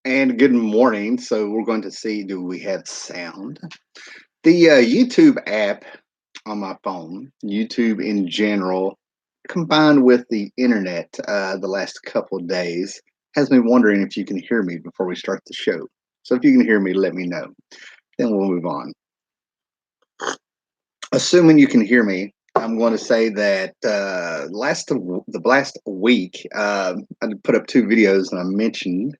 And good morning. So we're going to see, do we have sound? The YouTube app on my phone, YouTube in general, combined with the internet the last couple of days, has me wondering if you can hear me before we start the show. So if you can hear me, let me know. Then we'll move on. Assuming you can hear me, I'm going to say that the last week, I put up two videos and I mentioned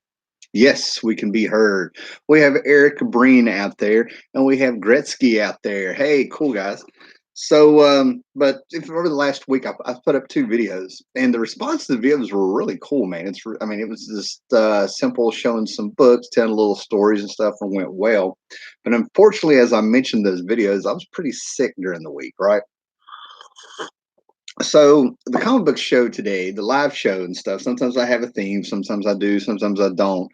yes, we can be heard. We have Eric Breen out there, and we have Gretzky out there. Hey, cool guys. So, but if over the last week, I've put up two videos, and the response to the videos were really cool, man. I mean, it was just simple, showing some books, telling little stories and stuff, and went well. But unfortunately, as I mentioned those videos, I was pretty sick during the week, right? So the comic book show today, the live show and stuff, sometimes I have a theme, sometimes I do, sometimes I don't,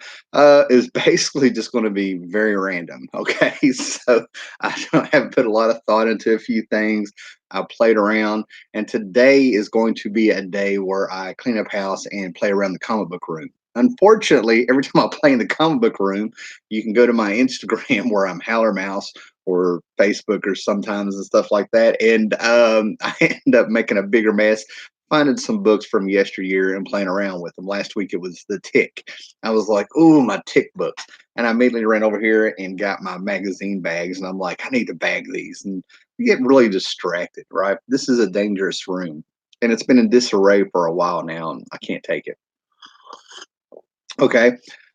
is basically just going to be very random. Okay. So I have put a lot of thought into a few things. I played around, and today is going to be a day where I clean up house and play around the comic book room. Unfortunately, every time I play in the comic book room, you can go to my Instagram where I'm Howler Mouse, or Facebook or sometimes and stuff like that. And I end up making a bigger mess, finding some books from yesteryear and playing around with them. Last week it was The Tick. I was like, ooh, my Tick books. And I immediately ran over here and got my magazine bags. And I'm like, I need to bag these. And you get really distracted, right? This is a dangerous room. And it's been in disarray for a while now, and I can't take it. Okay.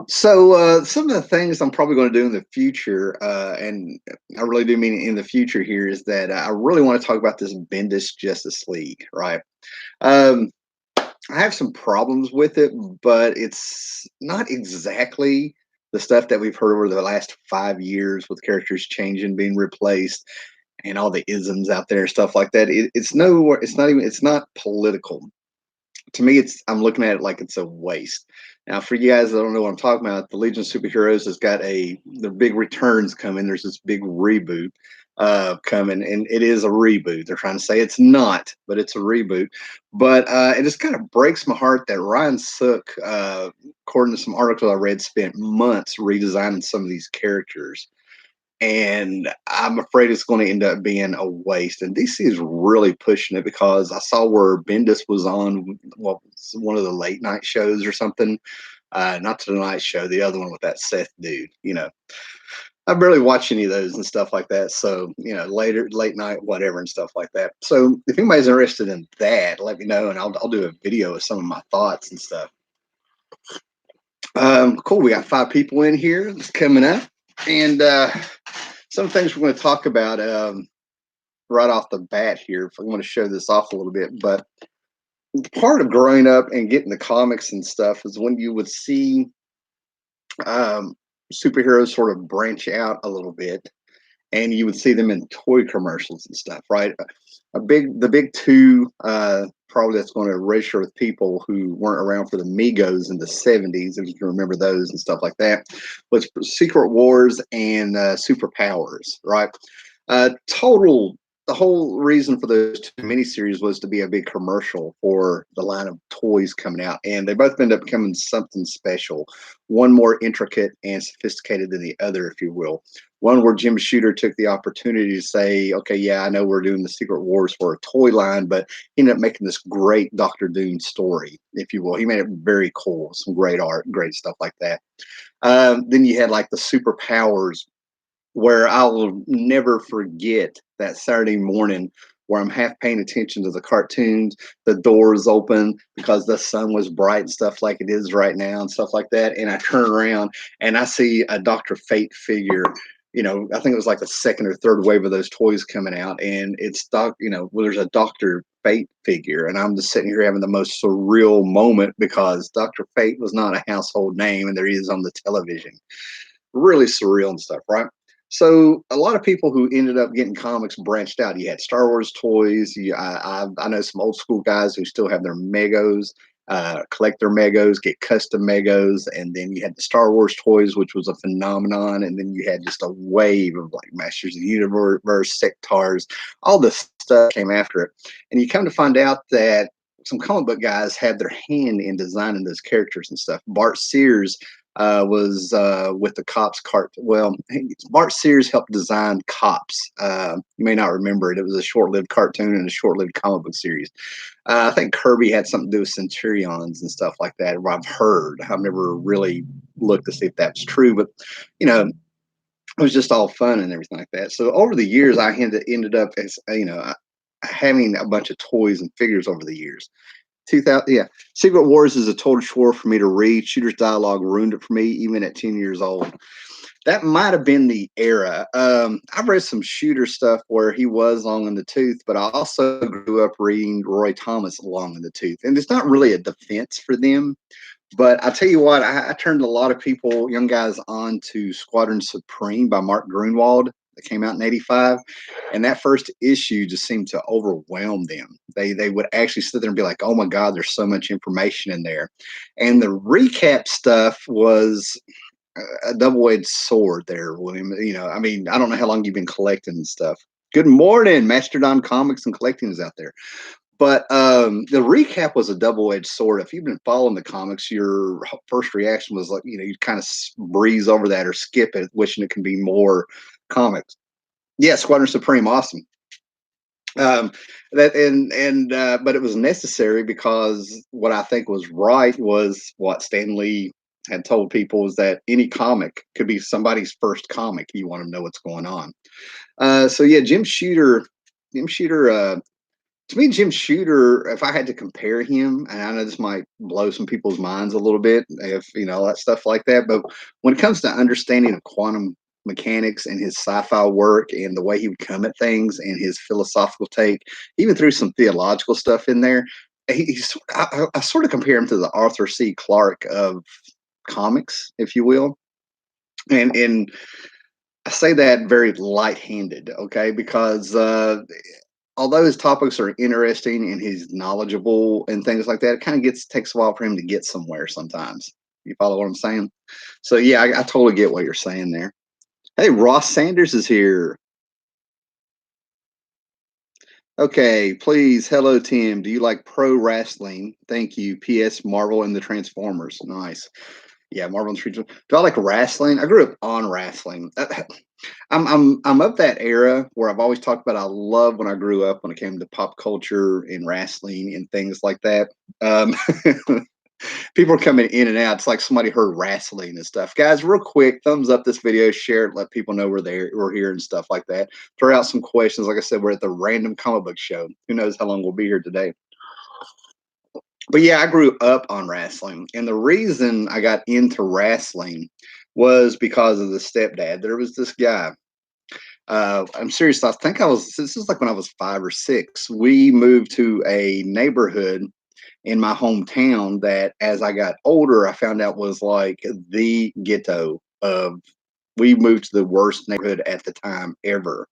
So some of the things I'm probably going to do in the future, and I really do mean in the future here, is that I really want to talk about this Bendis Justice League, right? Um, I have some problems with it, but it's not exactly the stuff that we've heard over the last 5 years with characters changing, being replaced, and all the isms out there, stuff like that. It's not political to me. I'm looking at it like it's a waste. Now, for you guys that don't know what I'm talking about, the Legion of Superheroes has got the big returns coming. There's this big reboot coming, and it is a reboot. They're trying to say it's not, but it's a reboot. But it just kind of breaks my heart that Ryan Sook, according to some articles I read, spent months redesigning some of these characters, and I'm afraid it's going to end up being a waste. And DC is really pushing it because I saw where Bendis was on one of the late night shows or something. Not the Tonight Show, the other one with that Seth dude. I barely watch any of those and stuff like that. So later, late night, whatever, and stuff like that. So if anybody's interested in that, let me know, and I'll do a video of some of my thoughts and stuff. Cool. We got 5 people in here. It's coming up, and some things we're going to talk about right off the bat here. If I want to show this off a little bit, but part of growing up and getting the comics and stuff is when you would see um, superheroes sort of branch out a little bit, and you would see them in toy commercials and stuff, right? The big two, probably that's going to register with people who weren't around for the Migos in the '70s, if you can remember those and stuff like that, was Secret Wars and Superpowers, right? Total. The whole reason for those two miniseries was to be a big commercial for the line of toys coming out, and they both ended up becoming something special. One more intricate and sophisticated than the other, if you will. One where Jim Shooter took the opportunity to say, okay, yeah, I know we're doing the Secret Wars for a toy line, but he ended up making this great Doctor Doom story, if you will. He made it very cool, some great art, great stuff like that. Then you had like the Superpowers, where I will never forget that Saturday morning where I'm half paying attention to the cartoons, the doors open because the sun was bright and stuff like it is right now and stuff like that. And I turn around and I see a Dr. Fate figure. I think it was like the second or third wave of those toys coming out, and there's a Dr. Fate figure, and I'm just sitting here having the most surreal moment because Dr. Fate was not a household name, and there he is on the television. Really surreal and stuff, right? So a lot of people who ended up getting comics branched out. You had Star Wars toys. I know some old school guys who still have their Megos, collect their Megos, get custom Megos, and then you had the Star Wars toys, which was a phenomenon. And then you had just a wave of like Masters of the Universe, Sectars, all this stuff came after it. And you come to find out that some comic book guys had their hand in designing those characters and stuff. Bart Sears was with the Cops cart. Well, Bart Sears helped design Cops. You may not remember it. It was a short-lived cartoon and a short-lived comic book series. I think Kirby had something to do with Centurions and stuff like that. I've heard. I've never really looked to see if that's true, but you know, it was just all fun and everything like that. So over the years, I ended up as having a bunch of toys and figures over the years. 2000, yeah. Secret Wars is a total chore for me to read. Shooter's Dialogue ruined it for me, even at 10 years old. That might have been the era. I've read some Shooter stuff where he was long in the tooth, but I also grew up reading Roy Thomas long in the tooth. And it's not really a defense for them, but I tell you what, I turned a lot of people, young guys, on to Squadron Supreme by Mark Grunwald that came out in '85, and that first issue just seemed to overwhelm them. They would actually sit there and be like, "Oh my God, there's so much information in there," and the recap stuff was a double-edged sword there, William. You know, I mean, I don't know how long you've been collecting and stuff. Good morning, Mastodon Comics and Collecting is out there. But the recap was a double-edged sword. If you've been following the comics, your first reaction was like, you kind of breeze over that or skip it, wishing it can be more comics. Yeah, Squadron Supreme, awesome. That but it was necessary because what I think was right was what Stan Lee had told people is that any comic could be somebody's first comic. You want to know what's going on. So yeah, Jim Shooter to me, Jim Shooter, if I had to compare him, and I know this might blow some people's minds a little bit, if that stuff like that, but when it comes to understanding of quantum mechanics and his sci-fi work and the way he would come at things and his philosophical take, even through some theological stuff in there, I sort of compare him to the Arthur C. Clarke of comics, if you will, and I say that very light-handed, okay, because although his topics are interesting and he's knowledgeable and things like that, it kind of takes a while for him to get somewhere sometimes. You follow what I'm saying? So yeah, I totally get what you're saying there. Hey, Ross Sanders is here. Okay, please. Hello, Tim. Do you like pro wrestling? Thank you. P.S. Marvel and the Transformers. Nice. Yeah, Marvel and the Transformers. Do I like wrestling? I grew up on wrestling. I'm of that era where I've always talked about I love when I grew up when it came to pop culture and wrestling and things like that. Um, People are coming in and out. It's like somebody heard wrestling and stuff. Guys, real quick, thumbs up this video, share it, let people know we're here and stuff like that. Throw out some questions. Like I said, we're at the Random Comic Book Show. Who knows how long we'll be here today? But yeah, I grew up on wrestling, and the reason I got into wrestling was because of the stepdad. There was this guy. I'm serious. I think this is like when I was 5 or 6. We moved to a neighborhood in my hometown that as I got older, I found out was like the ghetto of. We moved to the worst neighborhood at the time ever.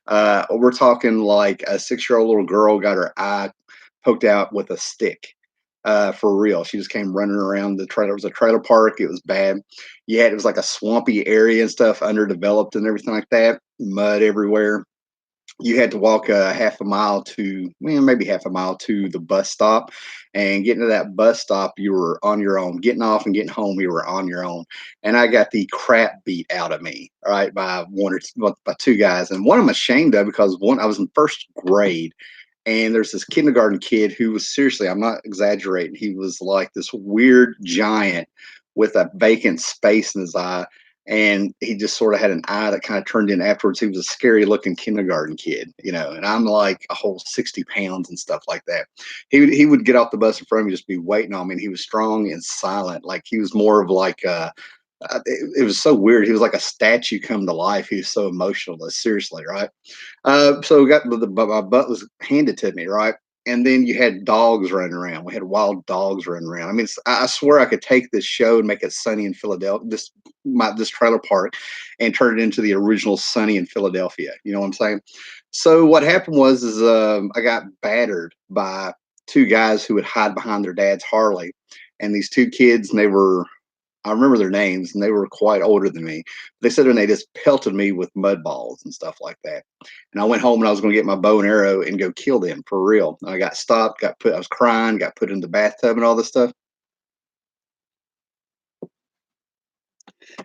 We're talking like a 6-year-old little girl got her eye poked out with a stick. For real. She just came running around the trailer. It was a trailer park. It was bad. Yeah, it was like a swampy area and stuff, underdeveloped and everything like that. Mud everywhere. You had to walk half a mile to, well, maybe half a mile to the bus stop. And getting to that bus stop, you were on your own. Getting off and getting home, you were on your own. And I got the crap beat out of me, right, by by 2 guys. And one I'm ashamed of because I was in first grade and there's this kindergarten kid who was seriously, I'm not exaggerating, he was like this weird giant with a vacant space in his eye. And he just sort of had an eye that kind of turned in afterwards. He was a scary looking kindergarten kid, and I'm like a whole 60 pounds and stuff like that. He would get off the bus in front of me, just be waiting on me. And he was strong and silent. Like he was more of like it was so weird. He was like a statue come to life. He was so emotionless, seriously, right? So we got my butt was handed to me, right? And then you had dogs running around. We had wild dogs running around. I mean, I swear I could take this show and make it Sunny in Philadelphia, this trailer park, and turn it into the original Sunny in Philadelphia. You know what I'm saying? So what happened is I got battered by 2 guys who would hide behind their dad's Harley, and these 2 kids, and they were I remember their names, and they were quite older than me. They said, and they just pelted me with mud balls and stuff like that. And I went home and I was going to get my bow and arrow and go kill them for real. And I got stopped, I was crying, got put in the bathtub and all this stuff.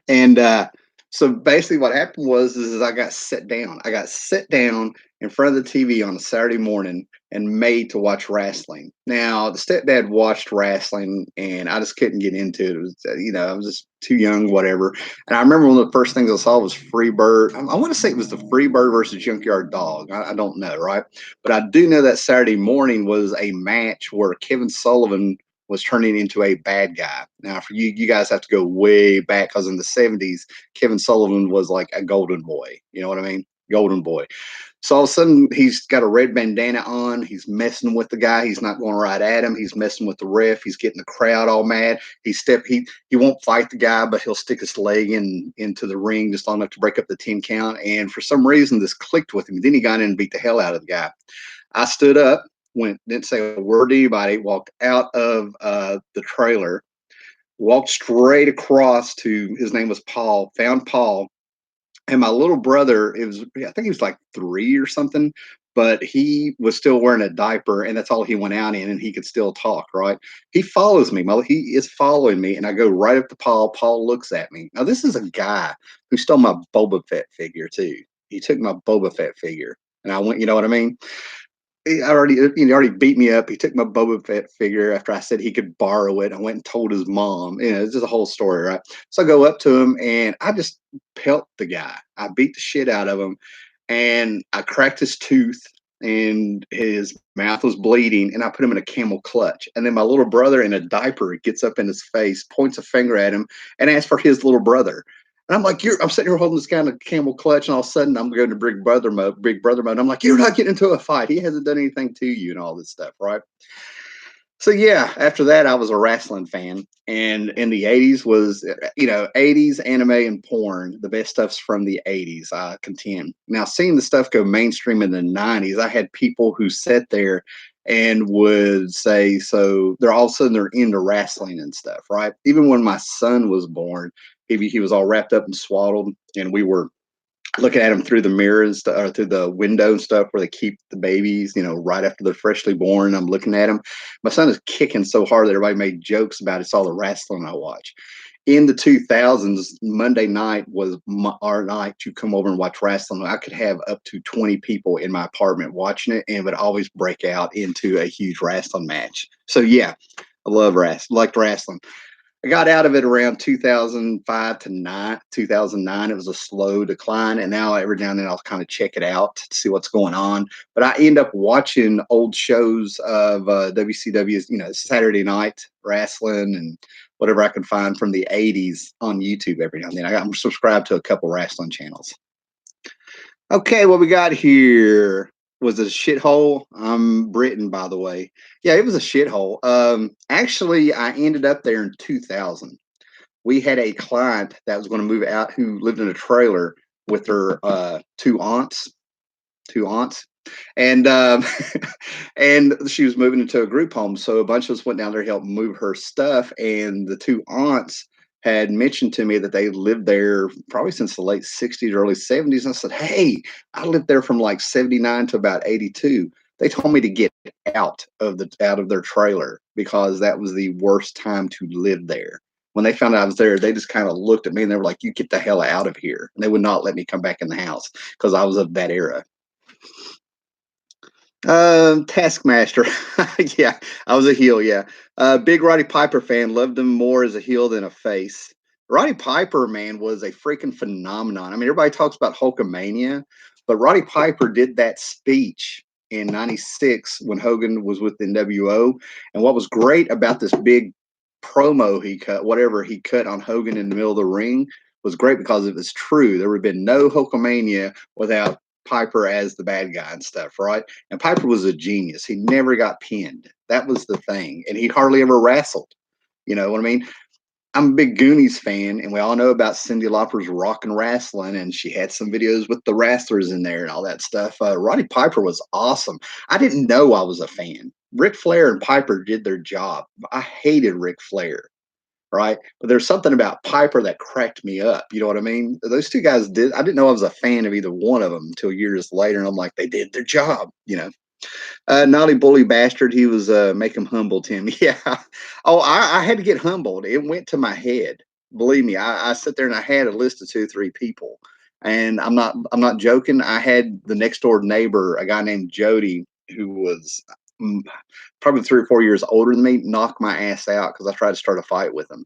And so basically, what happened was is I got set down. I got set down in front of the TV on a Saturday morning and made to watch wrestling. Now, the stepdad watched wrestling, and I just couldn't get into it. It was, I was just too young, whatever. And I remember one of the first things I saw was Freebird. I want to say it was the Freebird versus Junkyard Dog. I don't know, right? But I do know that Saturday morning was a match where Kevin Sullivan was turning into a bad guy. Now, for you guys have to go way back because in the 70s, Kevin Sullivan was like a golden boy. You know what I mean? Golden boy. So all of a sudden, he's got a red bandana on. He's messing with the guy. He's not going right at him. He's messing with the ref. He's getting the crowd all mad. He won't fight the guy, but he'll stick his leg into the ring just long enough to break up the 10 count. And for some reason, this clicked with him. Then he got in and beat the hell out of the guy. I stood up, didn't say a word to anybody, walked out of the trailer, walked straight across to, his name was Paul, found Paul. And my little brother, I think he was like 3 or something, but he was still wearing a diaper, and that's all he went out in, and he could still talk, right? He follows me. He is following me, and I go right up to Paul. Paul looks at me. Now, this is a guy who stole my Boba Fett figure, too. He took my Boba Fett figure. And I went, you know what I mean? He already beat me up. He took my Boba Fett figure after I said he could borrow it. I went and told his mom. It's just a whole story, right? So I go up to him and I just pelt the guy. I beat the shit out of him, and I cracked his tooth, and his mouth was bleeding, and I put him in a camel clutch. And then my little brother in a diaper gets up in his face, points a finger at him, and asks for his little brother. And I'm like, I'm sitting here holding this guy in a camel clutch, and all of a sudden I'm going to big brother mode. Big brother mode. I'm like, you're not getting into a fight. He hasn't done anything to you, and all this stuff, right? So yeah, after that I was a wrestling fan, and in the 80s was 80s anime and porn. The best stuff's from the 80s, I contend. Now, seeing the stuff go mainstream in the 90s, I had people who sat there and would say, so they're all of a sudden they're into wrestling and stuff, right? Even when my son was born, he was all wrapped up and swaddled, and we were looking at them through the mirrors or through the window and stuff where they keep the babies, right after they're freshly born. I'm looking at them. My son is kicking so hard that everybody made jokes about it. It's all the wrestling I watch. In the 2000s, Monday night was our night to come over and watch wrestling. I could have up to 20 people in my apartment watching it, and it would always break out into a huge wrestling match. So yeah, I love wrestling, liked wrestling. I got out of it around 2005 to 2009. It was a slow decline, and now every now and then I'll kind of check it out to see what's going on. But I end up watching old shows of WCW's, Saturday Night Wrestling and whatever I can find from the 80s on YouTube every now and then. I'm subscribed to a couple wrestling channels. Okay, what we got here was a shithole. I'm Britain, by the way. Yeah, it was a shithole. Actually, I ended up there in 2000. We had a client that was going to move out who lived in a trailer with her two aunts, and and she was moving into a group home. So a bunch of us went down there to help move her stuff, and the two aunts had mentioned to me that they lived there probably since the late 60s, early 70s. And I said, hey, I lived there from like 79 to about 82. They told me to get out of their trailer because that was the worst time to live there. When they found out I was there, they just kind of looked at me and they were like, you get the hell out of here. And they would not let me come back in the house because I was of that era. Taskmaster. Yeah, I was a heel. Yeah. Big Roddy Piper fan. Loved him more as a heel than a face. Roddy Piper, man, was a freaking phenomenon. I mean, everybody talks about Hulkamania, but Roddy Piper did that speech in '96 when Hogan was with the NWO. And what was great about this big promo he cut, whatever he cut on Hogan in the middle of the ring, was great because it was true. There would have been no Hulkamania without Piper as the bad guy and stuff, right? And Piper was a genius. He never got pinned. That was the thing. And he hardly ever wrestled. You know what I mean? I'm a big Goonies fan, and we all know about Cyndi Lauper's Rock and Wrestling, and she had some videos with the wrestlers in there and all that stuff. Roddy Piper was awesome. I didn't know I was a fan. Ric Flair and Piper did their job. I hated Ric Flair, right? But there's something about Piper that cracked me up. You know what I mean? Those two guys did. I didn't know I was a fan of either one of them until years later, and I'm like, they did their job. Naughty bully bastard. He was make him humble, Tim. Yeah. Oh, I had to get humbled. It went to my head. believe me, I sit there and I had a list of 2 or 3 people, and I'm not joking. I had the next door neighbor, a guy named Jody, who was mm, probably 3 or 4 years older than me, knock my ass out because I tried to start a fight with him.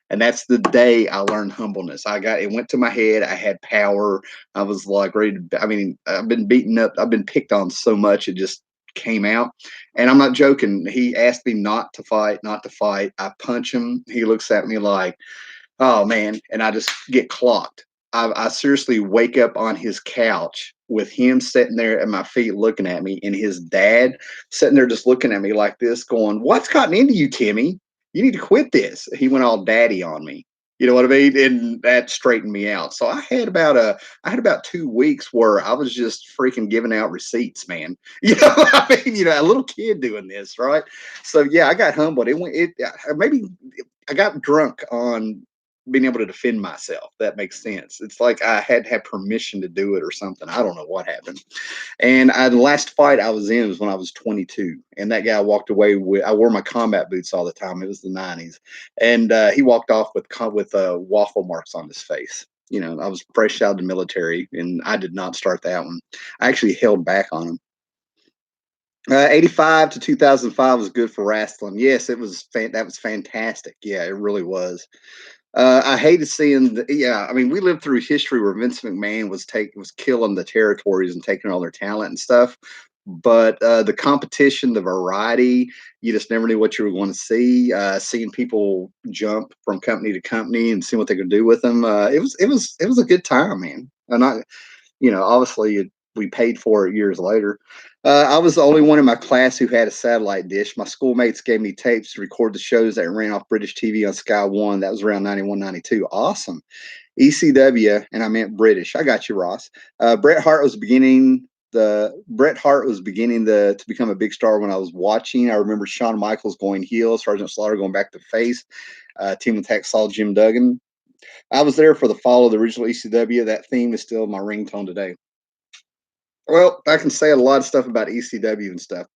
And that's the day I learned humbleness. It went to my head. I had power. I was like ready to, I mean, I've been beaten up. I've been picked on so much. It just came out. And I'm not joking. He asked me not to fight, not to fight. I punch him. He looks at me like, oh man. And I just get clocked. I seriously wake up on his couch with him sitting there at my feet looking at me, and his dad sitting there just looking at me like this, going, "What's gotten into you, Timmy? You need to quit this." He went all daddy on me. You know what I mean? And that straightened me out. So I had about 2 weeks where I was just freaking giving out receipts, man. You know what I mean? A little kid doing this, right? So yeah, I got humbled. Maybe I got drunk on being able to defend myself. That makes sense. It's like I had to have permission to do it or something. I don't know what happened. And the last fight I was in was when I was 22, and that guy walked away with. I wore my combat boots all the time. It was the 90s, and he walked off with waffle marks on his face. I was fresh out of the military, and I did not start that one. I actually held back on him. 85 to 2005 was good for wrestling. Yes, it was. That was fantastic. Yeah, it really was. I hated seeing yeah, I mean, we lived through history where Vince McMahon was killing the territories and taking all their talent and stuff. But the competition, the variety, you just never knew what you were going to see. Seeing people jump from company to company and seeing what they could do with them, it was a good time, man. And obviously we paid for it years later. I was the only one in my class who had a satellite dish. My schoolmates gave me tapes to record the shows that ran off British TV on Sky One. That was around 91, 92. Awesome. ECW, and I meant British. I got you, Ross. Bret Hart was beginning to become a big star when I was watching. I remember Shawn Michaels going heel, Sergeant Slaughter going back to face, Team Attack saw Jim Duggan. I was there for the fall of the original ECW. That theme is still my ringtone today. Well, I can say a lot of stuff about ECW and stuff,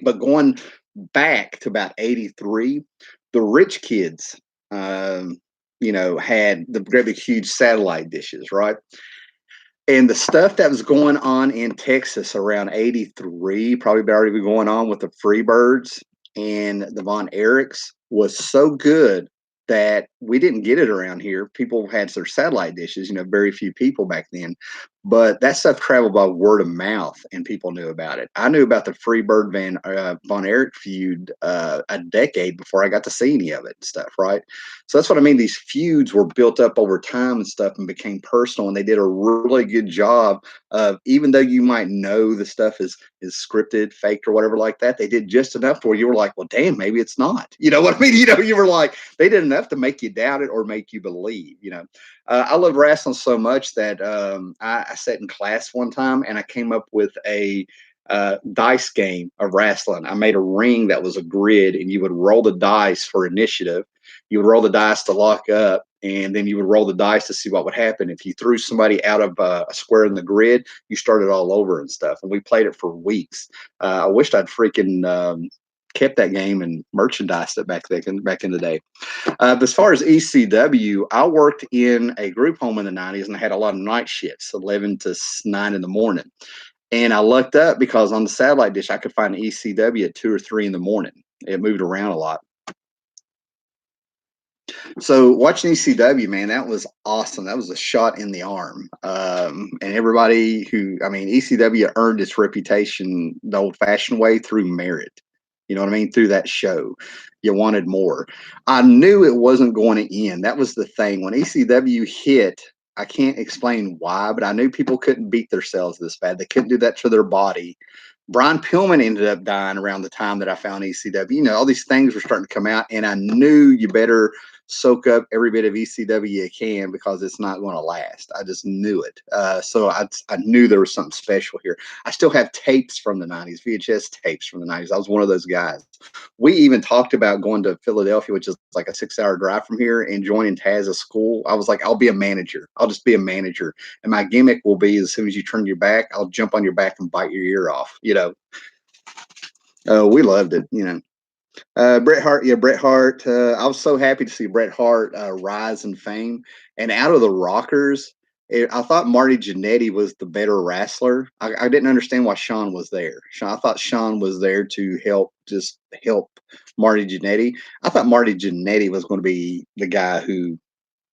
but going back to about 83, the rich kids, had the great big huge satellite dishes, right? And the stuff that was going on in Texas around 83, probably already going on with the Freebirds and the Von Erichs was so good that we didn't get it around here. People had their satellite dishes, very few people back then. But that stuff traveled by word of mouth, and people knew about it. I knew about the Freebird Von Erich feud a decade before I got to see any of it and stuff, right? So that's what I mean. These feuds were built up over time and stuff and became personal, and they did a really good job of, even though you might know the stuff is scripted, faked, or whatever like that, they did just enough where you were like, well, damn, maybe it's not. You know what I mean? You were like, they did enough to make you doubt it or make you believe. I love wrestling so much that I sat in class one time and I came up with a dice game of wrestling. I made a ring that was a grid, and you would roll the dice for initiative. You would roll the dice to lock up, and then you would roll the dice to see what would happen. If you threw somebody out of a square in the grid, you started all over and stuff. And we played it for weeks. I wished I'd freaking kept that game and merchandised it back in the day. As far as ECW, I worked in a group home in the 90s, and I had a lot of night shifts, 11 to 9 in the morning. And I lucked up because on the satellite dish, I could find ECW at 2 or 3 in the morning. It moved around a lot. So watching ECW, man, that was awesome. That was a shot in the arm. And everybody ECW earned its reputation the old fashioned way through merit. You know what I mean? Through that show. You wanted more. I knew it wasn't going to end. That was the thing. When ECW hit, I can't explain why, but I knew people couldn't beat themselves this bad. They couldn't do that to their body. Brian Pillman ended up dying around the time that I found ECW. All these things were starting to come out, and I knew you better soak up every bit of ECW you can because it's not going to last. I just knew it. So I knew there was something special here. I still have tapes from the 90s, VHS tapes from the 90s. I was one of those guys. We even talked about going to Philadelphia, which is like a 6-hour drive from here, and joining Taz's school. I was like, I'll be a manager. I'll just be a manager. And my gimmick will be, as soon as you turn your back, I'll jump on your back and bite your ear off. We loved it. Bret Hart, yeah, Bret Hart. I was so happy to see Bret Hart rise in fame. And out of the Rockers, I thought Marty Jannetty was the better wrestler. I didn't understand why Shawn was there. I thought Shawn was there to help, just help Marty Jannetty. I thought Marty Jannetty was going to be the guy who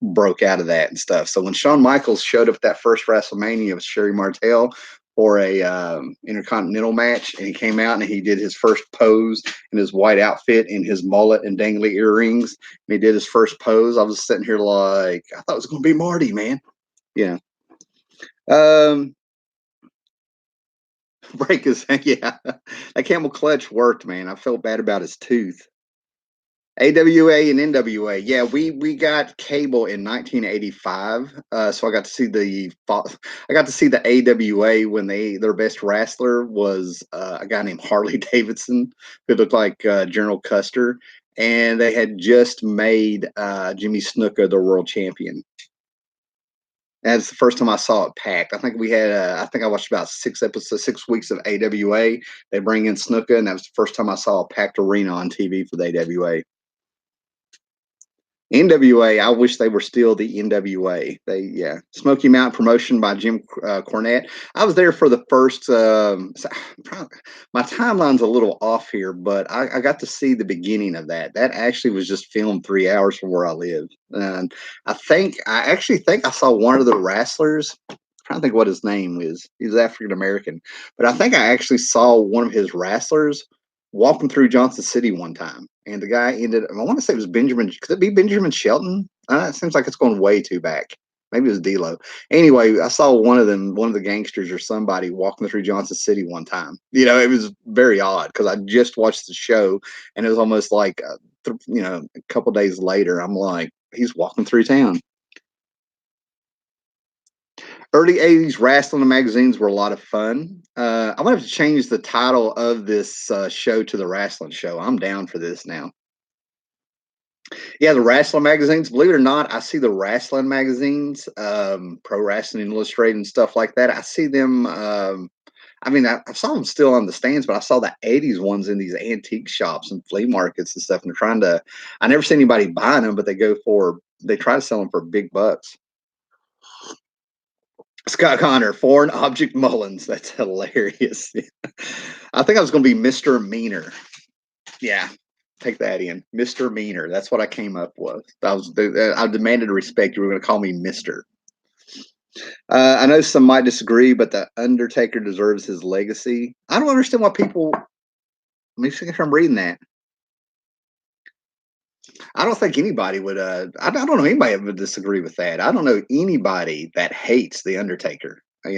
broke out of that and stuff. So when Shawn Michaels showed up at that first WrestleMania with Sherry Martel for a Intercontinental match, and he came out and he did his first pose in his white outfit and his mullet and dangly earrings, and he did his first pose, I was sitting here like, I thought it was going to be Marty, man. Yeah. Um, break his, yeah. That camel clutch worked, man. I felt bad about his tooth. AWA and NWA. Yeah, we got cable in 1985. So I got to see the AWA when their best wrestler was a guy named Harley Davidson, who looked like General Custer, and they had just made Jimmy Snuka the world champion. That's the first time I saw it packed. I think we had, I think I watched about 6 episodes, 6 weeks of AWA. They bring in Snuka, and that was the first time I saw a packed arena on TV for the AWA. NWA, I wish they were still the NWA. Yeah, Smoky Mountain promotion by Jim Cornette. I was there for the first. My timeline's a little off here, but I got to see the beginning of that. That actually was just filmed 3 hours from where I live, and I actually think I saw one of the wrestlers. I'm trying to think what his name is. He's African American, but I think I actually saw one of his wrestlers walking through Johnson City one time, and the guy ended. I want to say it was Benjamin. Could it be Benjamin Shelton? It seems like it's going way too back. Maybe it was D'Lo. Anyway, I saw one of them, one of the gangsters or somebody walking through Johnson City one time. It was very odd because I just watched the show, and it was almost like, a couple days later, I'm like, he's walking through town. Early 80s wrestling magazines were a lot of fun. I'm going to have to change the title of this show to the wrestling show. I'm down for this now. Yeah, the wrestling magazines, believe it or not, I see the wrestling magazines, Pro Wrestling Illustrated and stuff like that. I see them. I mean, I saw them still on the stands, but I saw the 80s ones in these antique shops and flea markets and stuff. And they're I never see anybody buying them, but they try to sell them for big bucks. Scott Connor, foreign object Mullins. That's hilarious. I think I was going to be Mr. Meaner. Yeah, take that in, Mr. Meaner. That's what I came up with. I demanded respect. You were going to call me Mister. I know some might disagree, but the Undertaker deserves his legacy. I don't understand why people. Let me see if I'm reading that. I don't think anybody would. I don't know anybody that would disagree with that. I don't know anybody that hates the Undertaker. Keep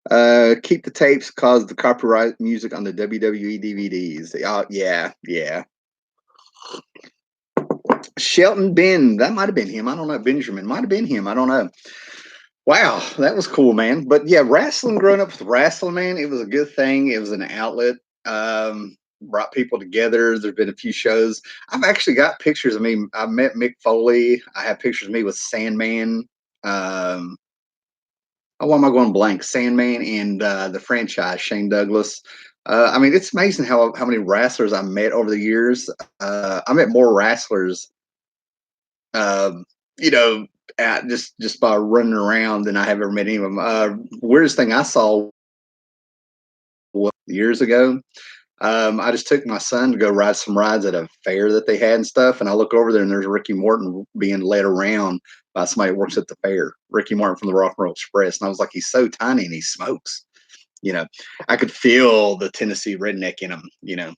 the tapes cause the copyright music on the WWE DVDs. Yeah, yeah. Shelton Ben, that might have been him. I don't know. Benjamin might have been him. I don't know. Wow, that was cool, man. But yeah, wrestling, growing up with wrestling, man, it was a good thing. It was an outlet. Brought people together. There's been a few shows. I've actually got pictures of me. I met Mick Foley. I have pictures of me with Sandman. Why am I going blank? Sandman and the franchise, Shane Douglas. I mean, it's amazing how many wrestlers I met over the years. I met more wrestlers, um, you know, just by running around than I have ever met any of them. Weirdest thing I saw years ago. I just took my son to go ride some rides at a fair that they had and stuff, and I look over there and there's Ricky Morton being led around by somebody that works at the fair. Ricky Morton from the Rock and Roll Express, and I was like, he's so tiny and he smokes. I could feel the Tennessee redneck in him.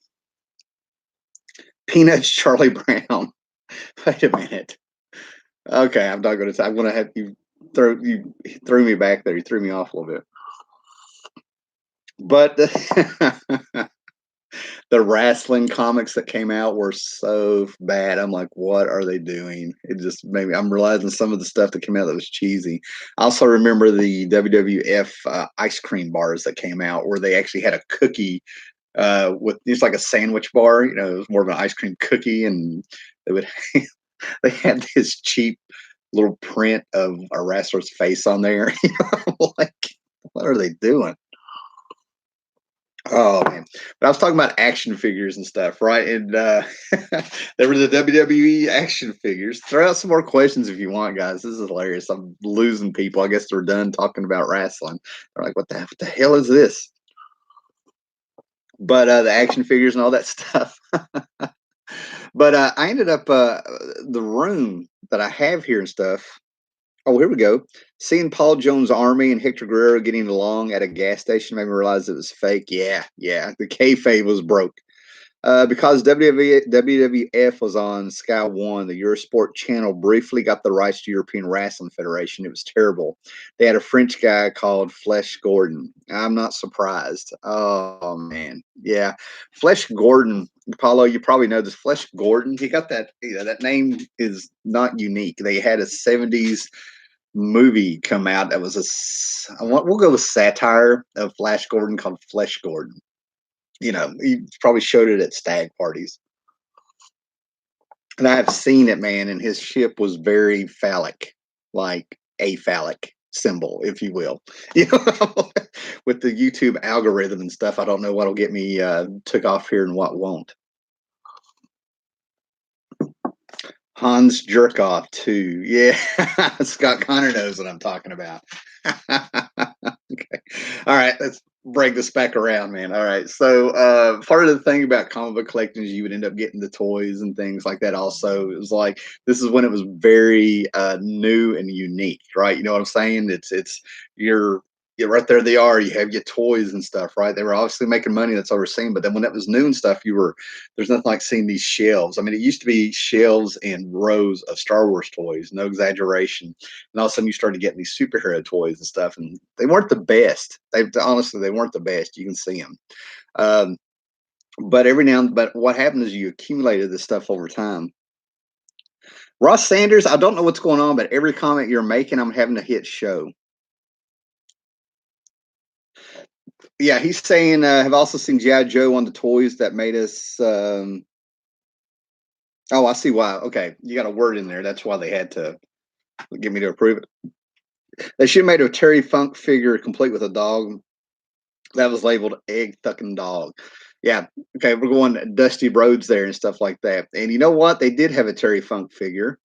Peanuts, Charlie Brown. Wait a minute. Okay, I'm not going to. I'm going to have you threw me back there. You threw me off a little bit. But the wrestling comics that came out were so bad. I'm like, what are they doing? It just maybe I'm realizing some of the stuff that came out that was cheesy. I also remember the WWF ice cream bars that came out where they actually had a cookie with it's like a sandwich bar. It was more of an ice cream cookie, and they would they had this cheap little print of a wrestler's face on there. Like, what are they doing? Oh man, but I was talking about action figures and stuff, right? And there were the WWE action figures. Throw out some more questions if you want, guys. This is hilarious. I'm losing people. I guess they're done talking about wrestling. They're like, what the hell is this?" But the action figures and all that stuff. But I ended up the room that I have here and stuff. Oh, here we go. Seeing Paul Jones' army and Hector Guerrero getting along at a gas station made me realize it was fake. Yeah, yeah. The kayfabe was broke. Because WWF was on Sky One, the Eurosport channel briefly got the rights to European Wrestling Federation. It was terrible. They had a French guy called Flesh Gordon. I'm not surprised. Oh man, yeah, Flesh Gordon. Paulo, you probably know this. Flesh Gordon. He got that. That name is not unique. They had a '70s movie come out that was we'll go with satire of Flash Gordon called Flesh Gordon. He probably showed it at stag parties. And I've seen it, man, and his ship was very phallic, like a phallic symbol, if you will. You know, with the YouTube algorithm and stuff, I don't know what'll get me took off here and what won't. Hans Jerkoff too. Yeah. Scott Connor knows what I'm talking about. Okay. All right, let's break this back around, man. All right. So part of the thing about comic book collecting is you would end up getting the toys and things like that also. It was like this is when it was very new and unique, right? You know what I'm saying? It's you're yeah, right there they are. You have your toys and stuff, right? They were obviously making money, that's overseen. But then when that was new and stuff, there's nothing like seeing these shelves. I mean, it used to be shelves and rows of Star Wars toys, no exaggeration. And all of a sudden, you started getting these superhero toys and stuff, and they weren't the best. They honestly, they weren't the best. You can see them, um, but what happened is you accumulated this stuff over time. Ross Sanders, I don't know what's going on, but every comment you're making, I'm having to hit show. Yeah, he's saying, have also seen G.I. Joe on the toys that made us. Oh, I see why. Okay, you got a word in there. That's why they had to get me to approve it. They should have made a Terry Funk figure complete with a dog that was labeled egg thucking dog. Yeah, okay, we're going Dusty Rhodes there and stuff like that. And you know what? They did have a Terry Funk figure.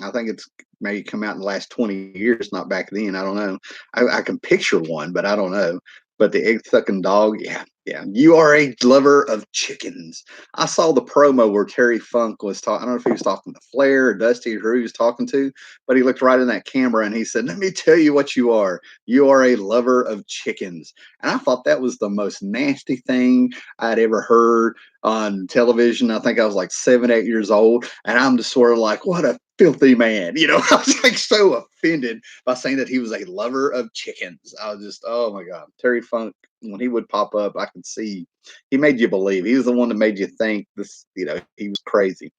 I think it's maybe come out in the last 20 years, not back then. I don't know. I can picture one, but I don't know. But the egg sucking dog, yeah, yeah. You are a lover of chickens. I saw the promo where Terry Funk was talking. I don't know if he was talking to Flair or Dusty or who he was talking to, but he looked right in that camera and he said, "Let me tell you what you are. You are a lover of chickens." And I thought that was the most nasty thing I'd ever heard on television. I think I was like 7, 8 years old, and I'm just sort of like, what a filthy man. I was like so offended by saying that he was a lover of chickens. I was just, oh my God. Terry Funk, when he would pop up, I could see he made you believe. He was the one that made you think this, he was crazy.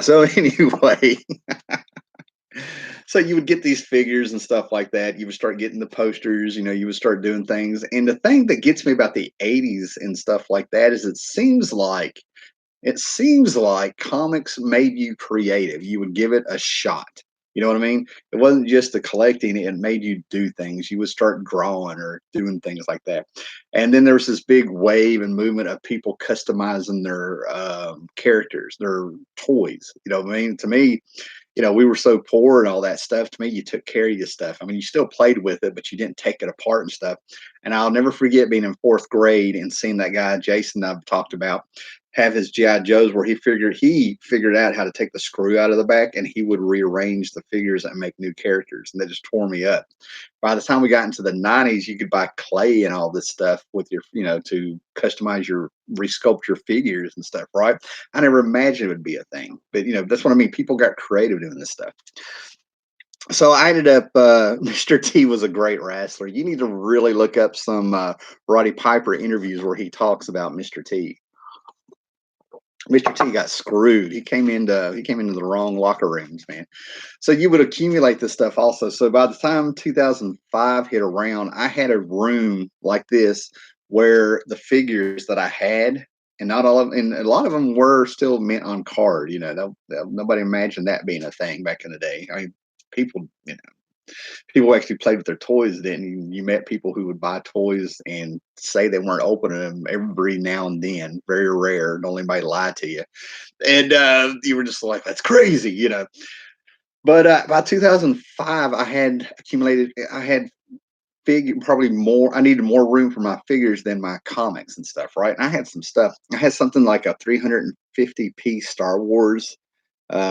So anyway, so you would get these figures and stuff like that. You would start getting the posters, you would start doing things. And the thing that gets me about the 80s and stuff like that is it seems like comics made you creative. You would give it a shot. You know what I mean? It wasn't just the collecting, it made you do things. You would start drawing or doing things like that. And then there was this big wave and movement of people customizing their characters, their toys. You know what I mean? To me, we were so poor and all that stuff. To me, you took care of your stuff. I mean, you still played with it, but you didn't take it apart and stuff. And I'll never forget being in fourth grade and seeing that guy, Jason, I've talked about, have his GI Joes where he figured out how to take the screw out of the back and he would rearrange the figures and make new characters, and that just tore me up. By the time we got into the 90s, you could buy clay and all this stuff with to customize your resculpt your figures and stuff, right? I never imagined it would be a thing, but that's what I mean. People got creative doing this stuff. So I ended up, Mr. T was a great wrestler. You need to really look up some Roddy Piper interviews where he talks about Mr. T. Mr. T got screwed. He came into the wrong locker rooms, man. So you would accumulate this stuff also. So by the time 2005 hit around, I had a room like this where the figures that I had, and not all of, and a lot of them were still mint on card. Nobody imagined that being a thing back in the day. I mean, people. People actually played with their toys then. You met people who would buy toys and say they weren't opening them every now and then. Very rare. Don't let anybody lie to you. And you were just like, that's crazy, you know. But by 2005, I had accumulated. I had probably more. I needed more room for my figures than my comics and stuff, right? And I had some stuff. I had something like a 350 piece Star Wars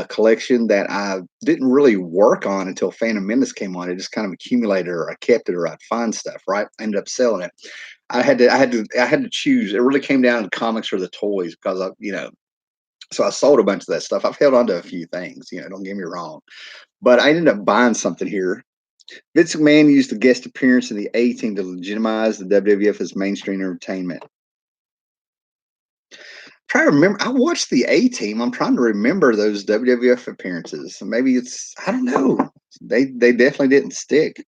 collection that I didn't really work on until Phantom Menace came on. It just kind of accumulated, or I kept it, or I'd find stuff. Right, I ended up selling it. I had to choose. It really came down to comics or the toys because So I sold a bunch of that stuff. I've held on to a few things. Don't get me wrong, but I ended up buying something here. Vince McMahon used a guest appearance in the A-Team to legitimize the WWF as mainstream entertainment. Try to remember. I watched the A-Team. I'm trying to remember those WWF appearances. Maybe I don't know. They definitely didn't stick.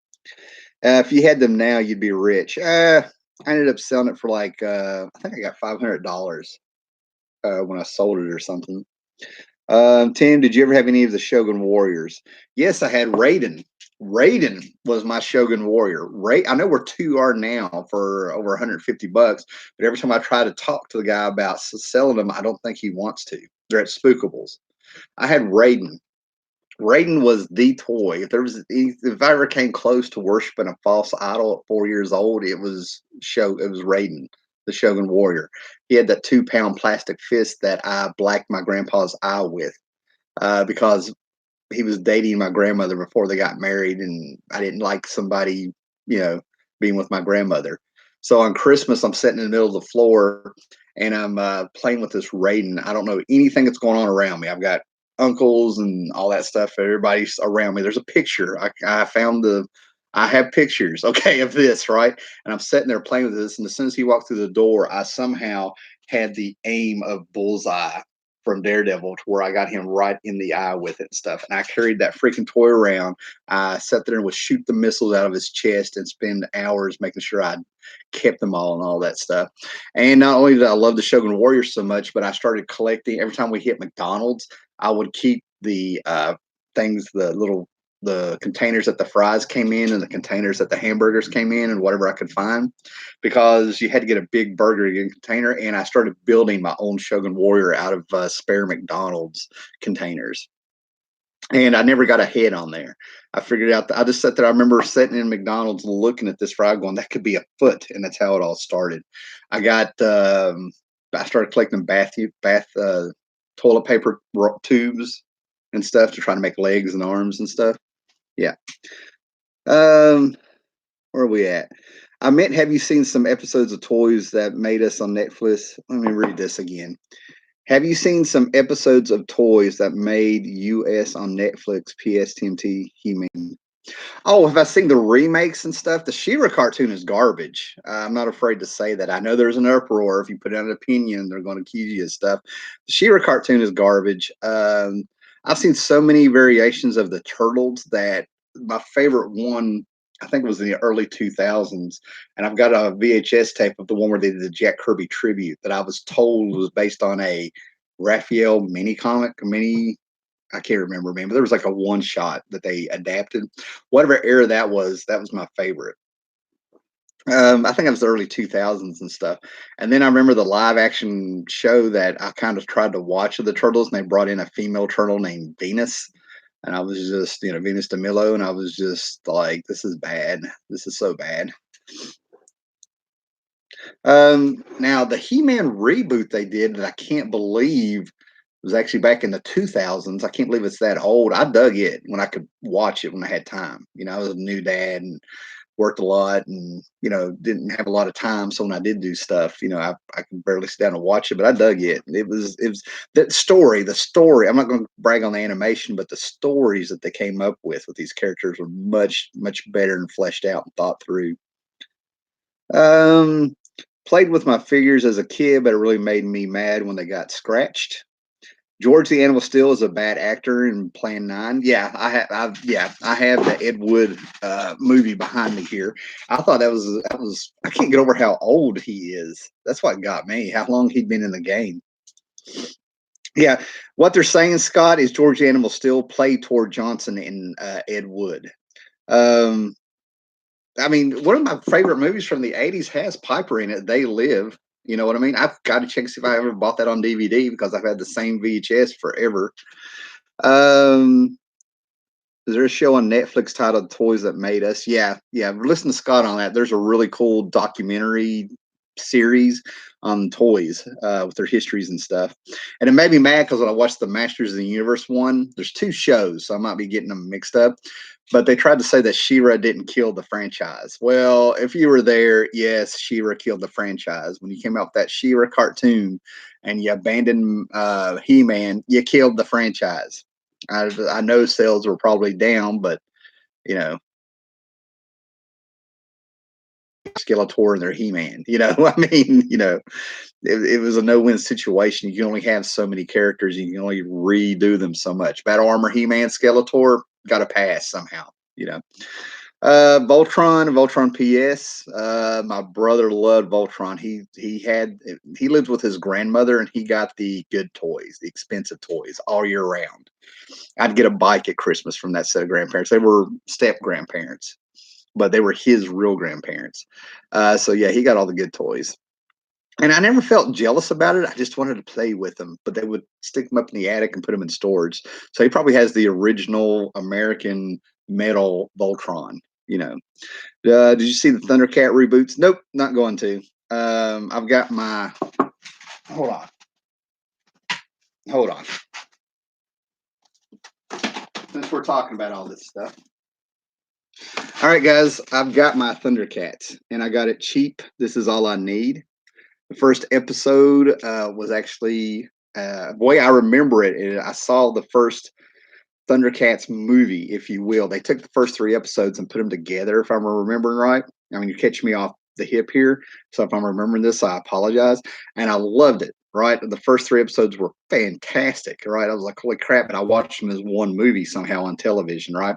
If you had them now, you'd be rich. I ended up selling it for like I think I got $500 when I sold it or something. Tim, did you ever have any of the Shogun Warriors? Yes, I had Raiden. Raiden was my Shogun Warrior. I know where two are now for over 150 bucks, but every time I try to talk to the guy about selling them, I don't think he wants to. They're at Spookables. I had Raiden. Raiden was the toy. If I ever came close to worshiping a false idol at 4 years old, it was Raiden, the Shogun Warrior. He had that 2 pound plastic fist that I blacked my grandpa's eye with because he was dating my grandmother before they got married, and I didn't like somebody, you know, being with my grandmother. So on Christmas, I'm sitting in the middle of the floor and I'm playing with this Raiden. I don't know anything that's going on around me. I've got uncles and all that stuff. Everybody's around me. There's a picture. I have pictures, okay, of this, right? And I'm sitting there playing with this. And as soon as he walked through the door, I somehow had the aim of Bullseye from Daredevil to where I got him right in the eye with it and stuff. And I carried that freaking toy around. I sat there and would shoot the missiles out of his chest and spend hours making sure I kept them all and all that stuff. And not only did I love the Shogun Warrior so much, but I started collecting. Every time we hit McDonald's, I would keep the the containers that the fries came in and the containers that the hamburgers came in and whatever I could find, because you had to get a big burger in container. And I started building my own Shogun Warrior out of spare McDonald's containers. And I never got a head on there. I figured out that I just sat there. I remember sitting in McDonald's looking at this fry going, that could be a foot. And that's how it all started. I started collecting bath toilet paper tubes and stuff to try to make legs and arms and stuff. Yeah. Where are we at? I meant, have you seen some episodes of Toys That Made Us on Netflix? Let me read this again. Have you seen some episodes of Toys That Made US on Netflix, PSTMT, He-Man? Oh, have I seen the remakes and stuff? The She-Ra cartoon is garbage. I'm not afraid to say that. I know there's an uproar. If you put out an opinion, they're going to accuse you of stuff. The She-Ra cartoon is garbage. I've seen so many variations of the Turtles that my favorite one, I think it was in the early 2000s, and I've got a VHS tape of the one where they did the Jack Kirby tribute that I was told was based on a Raphael I can't remember, man, but there was like a one shot that they adapted. Whatever era that was my favorite. I think it was the early 2000s and stuff. And then I remember the live action show that I kind of tried to watch of the Turtles, and they brought in a female turtle named Venus. And I was just, Venus de Milo, and I was just like, this is bad. This is so bad. Now the He-Man reboot they did that I can't believe was actually back in the 2000s. I can't believe it's that old. I dug it when I could watch it when I had time. I was a new dad and worked a lot and, didn't have a lot of time. So when I did do stuff, I could barely sit down and watch it, but I dug it. It was the story. I'm not going to brag on the animation, but the stories that they came up with these characters were much, much better and fleshed out and thought through. Played with my figures as a kid, but it really made me mad when they got scratched. George the Animal Steel is a bad actor in Plan 9. Yeah, I have the Ed Wood movie behind me here. I thought that was I can't get over how old he is. That's what got me. How long he'd been in the game. Yeah, what they're saying, Scott, is George the Animal Steel played Tor Johnson in Ed Wood. Um, I mean, one of my favorite movies from the '80s has Piper in it. They Live. You know what I mean? I've got to check to see if I ever bought that on DVD because I've had the same VHS forever. Um, is there a show on Netflix titled "Toys That Made Us"? Yeah, yeah. Listen to Scott on that. There's a really cool documentary series on toys with their histories and stuff. And it made me mad because when I watched the Masters of the Universe one, there's two shows, so I might be getting them mixed up. But they tried to say that She-Ra didn't kill the franchise. Well, if you were there, yes, She-Ra killed the franchise. When you came out with that She-Ra cartoon and you abandoned He-Man, you killed the franchise. I know sales were probably down, but you know, Skeletor and their He-Man. You know, I mean, it was a no-win situation. You can only have so many characters. You can only redo them so much. Battle Armor, He-Man, Skeletor got to pass somehow. You know, Voltron PS. My brother loved Voltron. He lived with his grandmother, and he got the good toys, the expensive toys, all year round. I'd get a bike at Christmas from that set of grandparents. They were step grandparents, but they were his real grandparents. So yeah, he got all the good toys. And I never felt jealous about it. I just wanted to play with them, but they would stick them up in the attic and put them in storage. So he probably has the original American metal Voltron. You know, did you see the Thundercat reboots? Nope, not going to. I've got my. Hold on. Hold on. Since we're talking about all this stuff. All right, guys, I've got my Thundercats, and I got it cheap. This is all I need. The first episode was actually, boy, I remember it. I saw the first Thundercats movie, if you will. They took the first three episodes and put them together, if I'm remembering right. I mean, you catch me off the hip here. So if I'm remembering this, I apologize. And I loved it, right? The first three episodes were fantastic, right? I was like, holy crap. And I watched them as one movie somehow on television, right?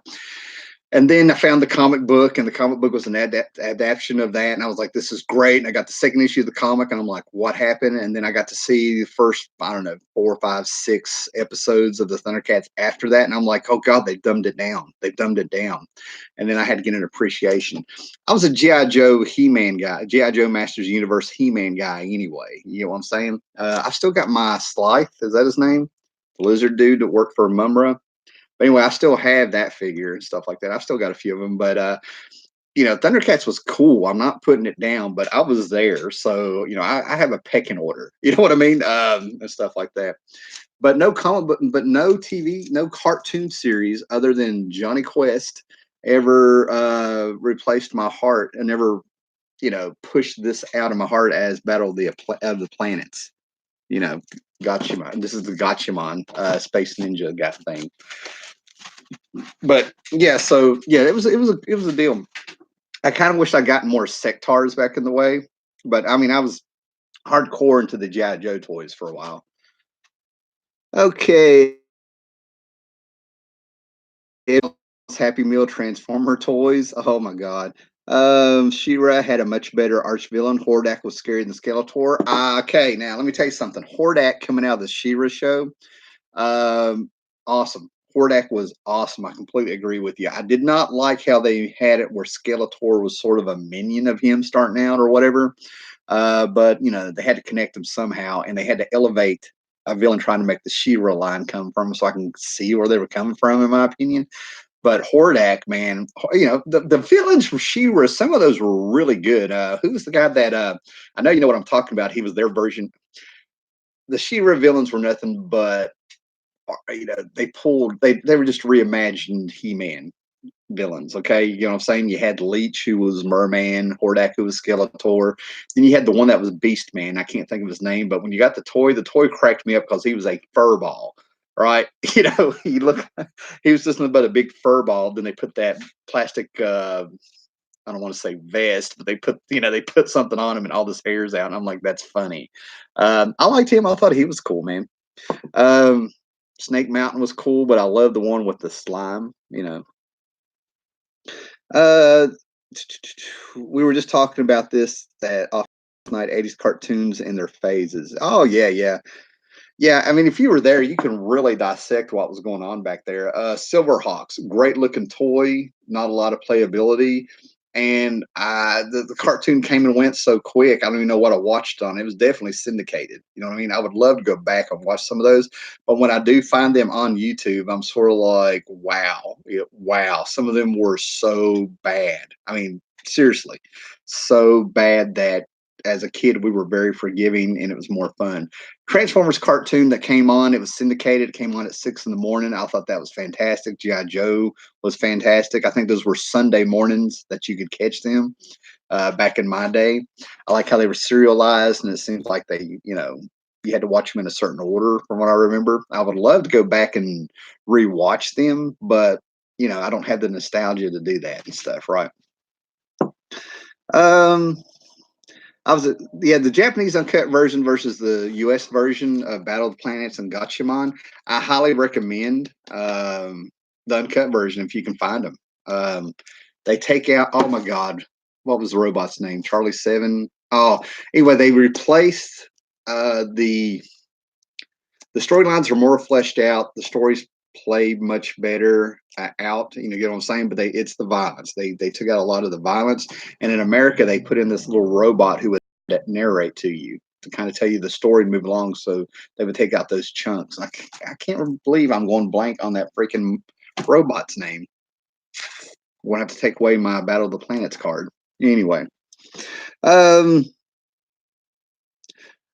And then I found the comic book, and the comic book was an adaptation of that. And I was like, this is great. And I got the second issue of the comic, and I'm like, what happened? And then I got to see the first, I don't know, 4, 5, 6 episodes of the Thundercats after that. And I'm like, oh God, they've dumbed it down. They've dumbed it down. And then I had to get an appreciation. I was a G.I. Joe He-Man guy, G.I. Joe Masters Universe He-Man guy anyway. You know what I'm saying? I've still got my Slythe. Is that his name? The lizard dude that worked for Mumra. But anyway, I still have that figure and stuff like that. I've still got a few of them, but Thundercats was cool. I'm not putting it down, but I was there, so I have a pecking order. You know what I mean, and stuff like that. But no comic book, but no TV, no cartoon series other than Johnny Quest ever replaced my heart and never pushed this out of my heart as Battle of the Planets. Gatchaman. This is the Gatchaman Space Ninja guy thing. But yeah, so yeah, it was a deal. I kind of wish I got more sectars back in the way, but I mean, I was hardcore into the GI Joe toys for a while. Okay, it's Happy Meal Transformer toys. Oh my god. She-Ra had a much better arch villain. Hordak was scarier than Skeletor. Okay, now let me tell you something. Hordak coming out of the She-Ra show. Awesome. Hordak was awesome. I completely agree with you. I did not like how they had it where Skeletor was sort of a minion of him starting out or whatever. But they had to connect them somehow, and they had to elevate a villain trying to make the She-Ra line come from, so I can see where they were coming from, in my opinion. But Hordak, man, the villains from She-Ra, some of those were really good. Who was the guy that I know you know what I'm talking about? He was their version. The She-Ra villains were nothing but they were just reimagined He-Man villains. Okay, you know what I'm saying? You had Leech, who was Merman, Hordak, who was Skeletor. Then you had the one that was Beast Man. I can't think of his name, but when you got the toy cracked me up because he was a fur ball. Right, he looked. He was just nothing but a big fur ball. Then they put that plastic. I don't want to say vest, but they put something on him and all his hair's out. And I'm like, that's funny. I liked him. I thought he was cool, man. Um, Snake Mountain was cool, but I love the one with the slime. Uh, we were just talking about this that off night '80s cartoons and their phases. Oh yeah, yeah. Yeah, I mean, if you were there, you can really dissect what was going on back there. Silverhawks, great looking toy, not a lot of playability, and the cartoon came and went so quick. I don't even know what I watched on. It was definitely syndicated. You know what I mean? I would love to go back and watch some of those, but when I do find them on YouTube, I'm sort of like, wow, wow. Some of them were so bad. I mean, seriously, so bad that as a kid we were very forgiving and it was more fun. Transformers cartoon that came on. It was syndicated. It came on at 6 in the morning. I thought that was fantastic. GI Joe was fantastic. I think those were Sunday mornings that you could catch them back in my day. I like how they were serialized, and it seems like they, you had to watch them in a certain order, from what I remember. I would love to go back and rewatch them, but I don't have the nostalgia to do that and stuff, right? Um, I was yeah, the Japanese uncut version versus the U.S. version of Battle of the Planets and Gatchaman. I highly recommend the uncut version if you can find them. They take out. Oh my God, what was the robot's name? Charlie Seven. Oh, anyway, they replaced the storylines are more fleshed out. The stories play much better out. You get what I'm saying? But it's the violence. They took out a lot of the violence, and in America, they put in this little robot who would narrate to you to kind of tell you the story and move along. So they would take out those chunks. I can't believe I'm going blank on that freaking robot's name. I'm gonna have to take away my Battle of the Planets card. Anyway, um,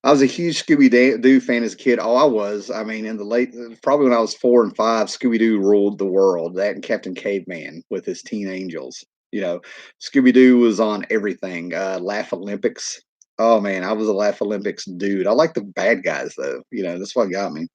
I was a huge Scooby Doo fan as a kid. Oh, I was. I mean, in the late, probably when I was 4 and 5, Scooby Doo ruled the world. That and Captain Caveman with his teen angels. Scooby Doo was on everything. Laugh Olympics. Oh man, I was a Laugh Olympics dude. I like the bad guys though. That's what got me.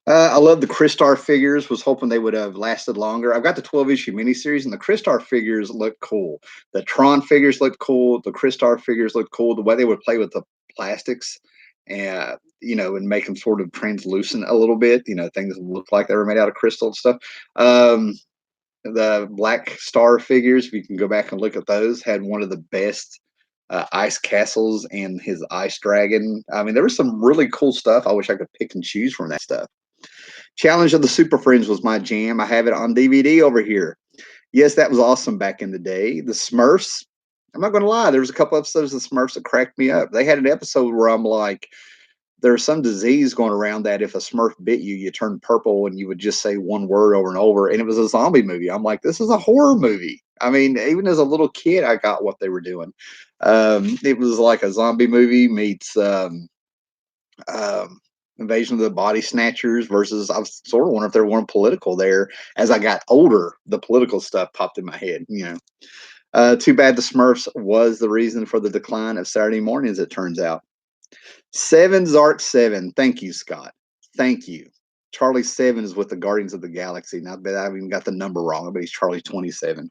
I love the Crystar figures. Was hoping they would have lasted longer. I've got the 12-issue miniseries, and the Crystar figures look cool. The Tron figures look cool. The Crystar figures look cool. The way they would play with the plastics, and and make them sort of translucent a little bit. Things that look like they were made out of crystal and stuff. The Black Star figures, if you can go back and look at those, had one of the best ice castles and his ice dragon. I mean, there was some really cool stuff. I wish I could pick and choose from that stuff. Challenge of the Super Friends was my jam. I have it on DVD over here. Yes, that was awesome back in the day. The Smurfs, I'm not going to lie, there was a couple episodes of the Smurfs that cracked me up. They had an episode where I'm like, there's some disease going around that if a Smurf bit you, you turn purple and you would just say one word over and over. And it was a zombie movie. I'm like, this is a horror movie. I mean, even as a little kid, I got what they were doing. It was like a zombie movie meets um, Invasion of the Body Snatchers versus. I was sort of wondering if there weren't political there. As I got older, the political stuff popped in my head. Too bad the Smurfs was the reason for the decline of Saturday mornings. It turns out. Seven Zart Seven. Thank you, Scott. Thank you. Charlie Seven is with the Guardians of the Galaxy. Now, I bet I've even got the number wrong. I bet he's Charlie 27.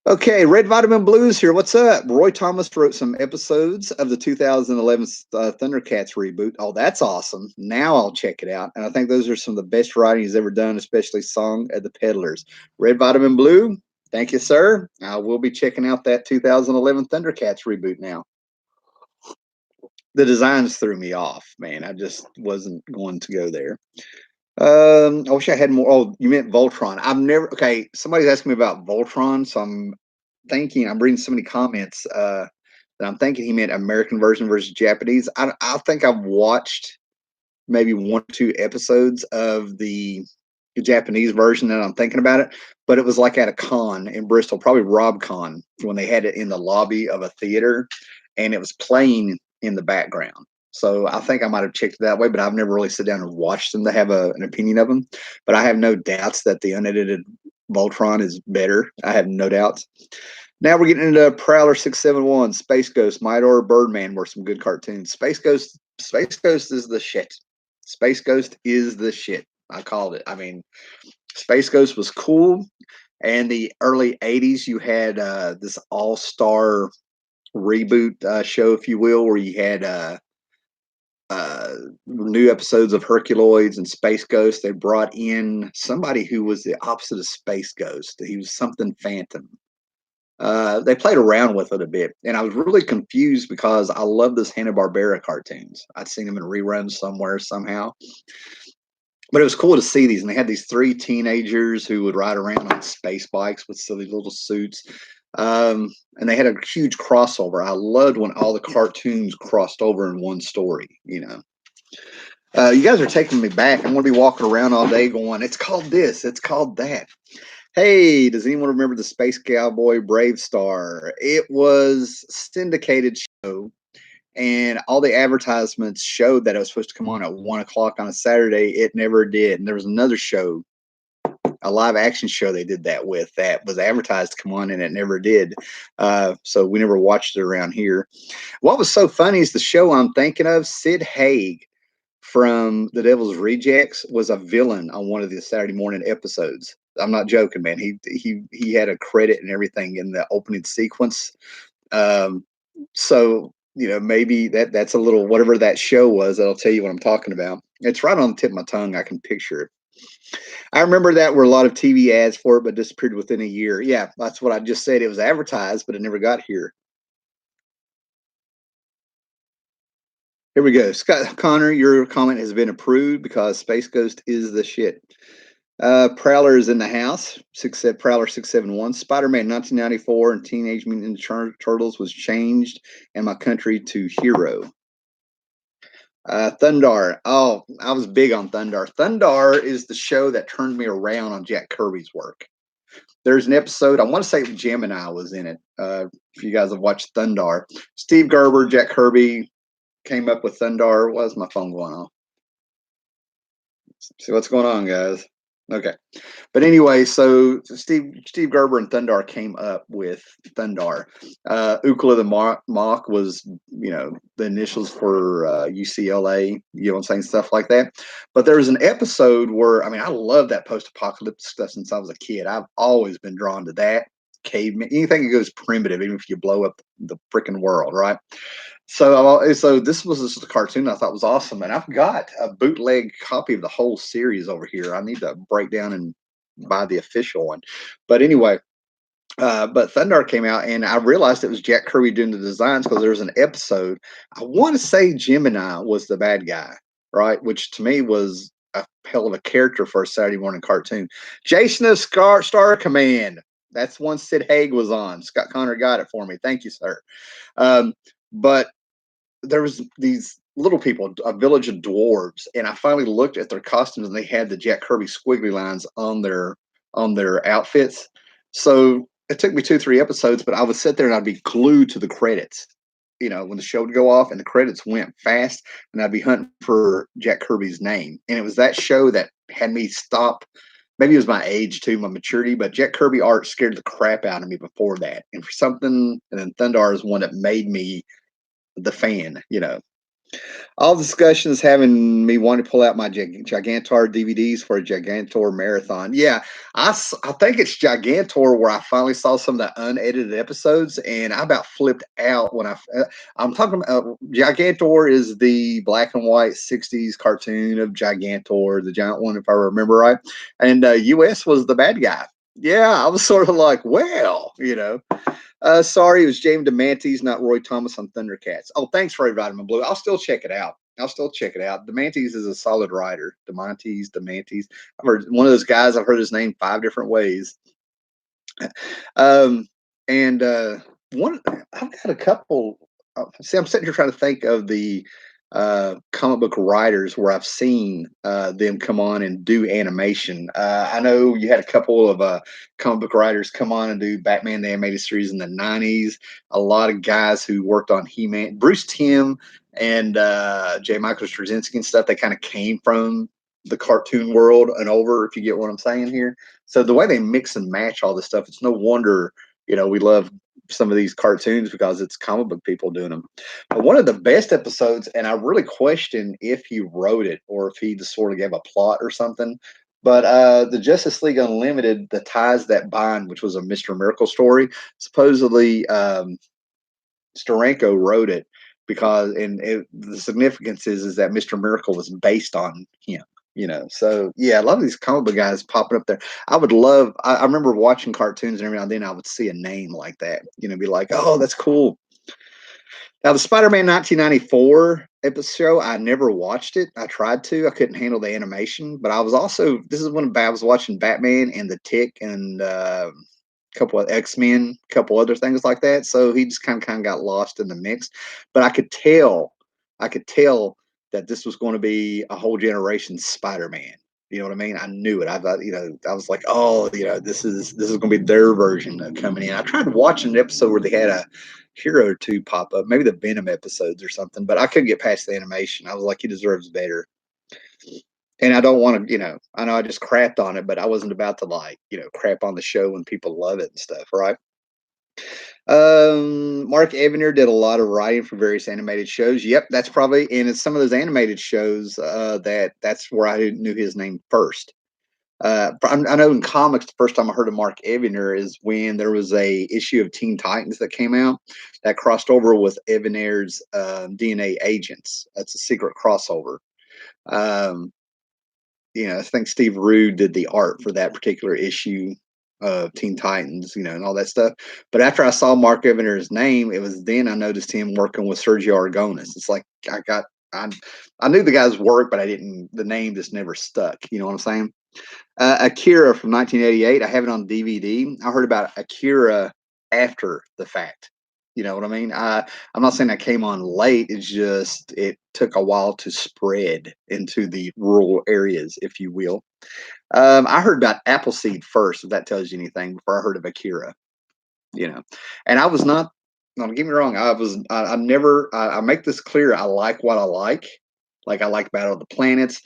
Okay, Red Vitamin Blues here. What's up? Roy Thomas wrote some episodes of the 2011 Thundercats reboot. Oh, that's awesome. Now I'll check it out. And I think those are some of the best writing he's ever done, especially Song of the Peddlers. Red Vitamin Blue, thank you, sir. I will be checking out that 2011 Thundercats reboot now. The designs threw me off, man. I just wasn't going to go there. I wish I had more. Oh, you meant Voltron. I've never. Okay, somebody's asking me about Voltron, so I'm reading so many comments that I'm thinking he meant American version versus Japanese. I think I've watched maybe 1 or 2 episodes of the Japanese version, and I'm thinking about it. But it was like at a con in Bristol, probably RobCon, when they had it in the lobby of a theater, and it was playing in the background. So I think I might have checked it that way, but I've never really sit down and watched them to have an opinion of them. But I have no doubts that the unedited Voltron is better. I have no doubts. Now we're getting into Prowler 671, Space Ghost, Midor, Birdman were some good cartoons. Space Ghost is the shit. Space Ghost is the shit. I called it. I mean, Space Ghost was cool. And the early 80s, you had this all-star reboot show, if you will, where you had new episodes of Herculoids and Space Ghost. They brought in somebody who was the opposite of Space Ghost. He was something Phantom. They played around with it a bit, and I was really confused because I love those Hanna-Barbera cartoons. I'd seen them in reruns somewhere, somehow. But it was cool to see these, and they had these three teenagers who would ride around on space bikes with silly little suits. And they had a huge crossover. I loved when all the cartoons crossed over in one story. You guys are taking me back. I'm going to be walking around all day going, it's called this, it's called that. Hey, does anyone remember the Space Cowboy Brave Star? It was a syndicated show, and all the advertisements showed that it was supposed to come on at 1 o'clock on a Saturday. It never did. And there was another show, a live action show they did that with, that was advertised to come on, and it never did. So we never watched it around here. What was so funny is the show I'm thinking of, Sid Haig from The Devil's Rejects was a villain on one of the Saturday morning episodes. I'm not joking, man. He had a credit and everything in the opening sequence. So maybe that's a little, whatever that show was, that'll tell you what I'm talking about. It's right on the tip of my tongue. I can picture it. I remember that were a lot of TV ads for it, but disappeared within a year. Yeah, that's what I just said. It was advertised, but it never got here. Here we go. Scott Connor, your comment has been approved because Space Ghost is the shit. Prowler is in the house. Prowler 671. Spider-Man 1994 and Teenage Mutant Ninja Turtles was changed in my country to Hero. Thundar. Oh, I was big on Thundar. Thundar is the show that turned me around on Jack Kirby's work. There's an episode, I want to say Gemini was in it. If you guys have watched Thundar, Steve Gerber, Jack Kirby came up with Thundar. Why is my phone going off? See what's going on, guys. Okay. But anyway, so Steve Gerber and Thundar came up with Thundar. Ukla the Mock was, the initials for UCLA, you know what I'm saying, stuff like that. But there was an episode where, I mean, I love that post-apocalyptic stuff since I was a kid. I've always been drawn to that. Caveman, anything that goes primitive, even if you blow up the freaking world, right? So this was just a cartoon I thought was awesome, and I've got a bootleg copy of the whole series over here. I need to break down and buy the official one. But anyway, but Thundar came out, and I realized it was Jack Kirby doing the designs because there was an episode. I want to say Gemini was the bad guy, right? Which to me was a hell of a character for a Saturday morning cartoon. Jason of Star Command. That's one Sid Haig was on. Scott Connor got it for me. Thank you, sir. But there was these little people, a village of dwarves, and I finally looked at their costumes, and they had the Jack Kirby squiggly lines on their outfits. So it took me 2-3 episodes, but I would sit there and I'd be glued to the credits. When the show would go off and the credits went fast, and I'd be hunting for Jack Kirby's name. And it was that show that had me stop. Maybe it was my age too, my maturity, but Jack Kirby art scared the crap out of me before that. And for something, and then Thundar is one that made me the fan. All discussions having me want to pull out my Gigantor DVDs for a Gigantor marathon. Yeah, I think it's Gigantor where I finally saw some of the unedited episodes, and I about flipped out when I'm talking about Gigantor is the black and white 60s cartoon of Gigantor, the giant one, if I remember right. And US was the bad guy. Yeah, I was sort of like, well. Sorry, it was James DeMantis, not Roy Thomas on Thundercats. Oh, thanks for Vitamin Blue. I'll still check it out. DeMantis is a solid writer. DeMantis. I've heard one of those guys. I've heard his name 5 different ways. And one, I've got a couple. See, I'm sitting here trying to think of the comic book writers where I've seen them come on and do animation. I know you had a couple of comic book writers come on and do Batman the Animated Series in the 90s. A lot of guys who worked on He-Man, Bruce Timm and J. Michael Straczynski and stuff, they kind of came from the cartoon world and over, if you get what I'm saying here. So the way they mix and match all this stuff, it's no wonder, we love some of these cartoons because it's comic book people doing them. But one of the best episodes, and I really question if he wrote it or if he just sort of gave a plot or something. But the Justice League Unlimited, The Ties That Bind, which was a Mr. Miracle story, supposedly Steranko wrote it because, and the significance is that Mr. Miracle was based on him. So yeah, a lot of these comic book guys popping up there. I would love. I remember watching cartoons, and every now and then I would see a name like that. Be like, oh, that's cool. Now the Spider-Man 1994 episode, I never watched it. I tried to. I couldn't handle the animation, but I was also. This is when I was watching Batman and the Tick and a couple of X-Men, a couple other things like that. So he just kind of got lost in the mix. But I could tell that this was going to be a whole generation Spider-Man. You know what I mean? I knew it. I thought, I was like, oh, this is going to be their version of coming in. I tried watching an episode where they had a hero or two pop up, maybe the Venom episodes or something, but I couldn't get past the animation. I was like, he deserves better. And I don't want to, I know I just crapped on it, but I wasn't about to like, crap on the show when people love it and stuff, right? Mark Evanier did a lot of writing for various animated shows. Yep, that's probably, and it's some of those animated shows that's where I knew his name first. I know in comics, the first time I heard of Mark Evanier is when there was a issue of Teen Titans that came out that crossed over with Evanier's DNA Agents. That's a secret crossover. Um, I think Steve Rude did the art for that particular issue of Teen Titans, and all that stuff. But after I saw Mark Evanier's name, it was then I noticed him working with Sergio Aragonis. It's like I knew the guy's work, but I didn't. The name just never stuck. You know what I'm saying? Akira from 1988. I have it on DVD. I heard about Akira after the fact. You know what I mean? I'm not saying I came on late. It's just it took a while to spread into the rural areas, if you will. I heard about Appleseed first, if that tells you anything, before I heard of Akira. You know, and I was not. Don't get me wrong. I never. I make this clear. I like what I like. Like I like Battle of the Planets.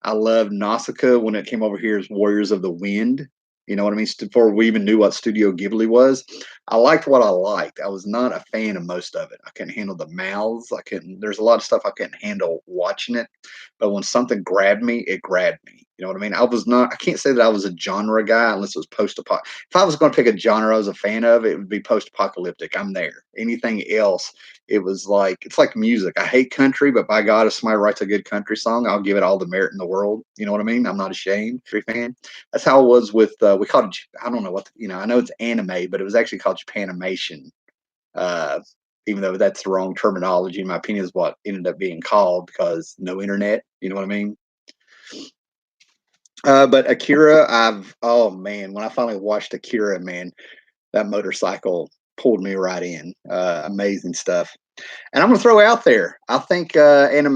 I love Nausicaa when it came over here as Warriors of the Wind. You know what I mean? Before we even knew what Studio Ghibli was, I liked what I liked. I was not a fan of most of it. I couldn't handle the mouths. I couldn't. There's a lot of stuff I couldn't handle watching it. But when something grabbed me, it grabbed me. You know what I mean? I was not. I can't say that I was a genre guy unless it was post-apocalyptic. If I was going to pick a genre I was a fan of, it would be post-apocalyptic. I'm there. Anything else, it was like it's like music. I hate country, but by God, if somebody writes a good country song, I'll give it all the merit in the world. You know what I mean? I'm not ashamed. Country fan. That's how it was with we called it. I don't know what I know it's anime, but it was actually called Japanimation. Uh, Even though that's the wrong terminology, in my opinion, is what ended up being called because no internet. You know what I mean? But Akira, oh man, when I finally watched Akira, man, that motorcycle pulled me right in. Amazing stuff. And I'm going to throw out there, I think anime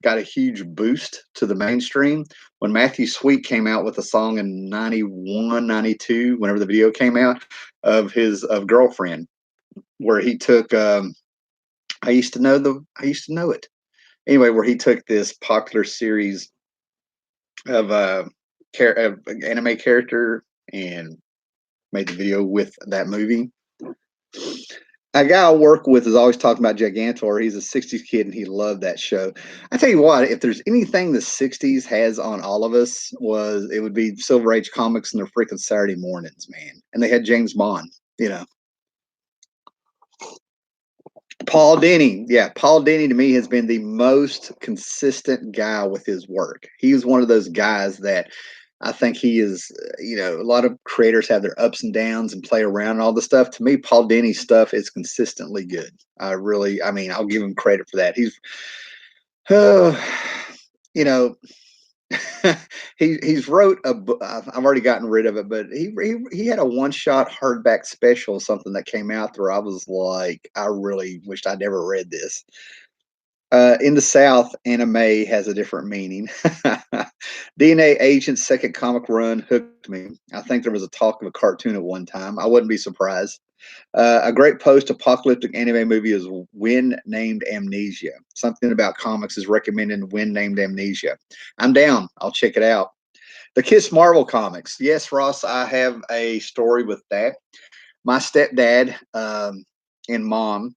got a huge boost to the mainstream when Matthew Sweet came out with a song in 91, 92, whenever the video came out of his of Girlfriend, where he took I used to know it. Anyway, where he took this popular series of of anime character and made the video with that movie. A guy I work with is always talking about Gigantor. He's a 60s kid and he loved that show. I tell you what, if there's anything the 60s has on all of us, it would be Silver Age comics and their freaking Saturday mornings, man. And they had James Bond, you know. Paul Dini. Yeah, Paul Dini to me has been the most consistent guy with his work. He was one of those guys that I think he is, a lot of creators have their ups and downs and play around and all this stuff. To me, Paul Dini's stuff is consistently good. I mean, I'll give him credit for that. Uh, you know, he's wrote a book. I've already gotten rid of it, but he had a one shot hardback special, something that came out where I was like, I really wished I'd never read this. In the South, anime has a different meaning. DNA Agent's second comic run hooked me. I think there was a talk of a cartoon at one time. I wouldn't be surprised. A great post-apocalyptic anime movie is When Named Amnesia. Something about comics is recommended When Named Amnesia. I'm down. I'll check it out. The Kiss Marvel comics. Yes, Ross, I have a story with that. My stepdad and mom,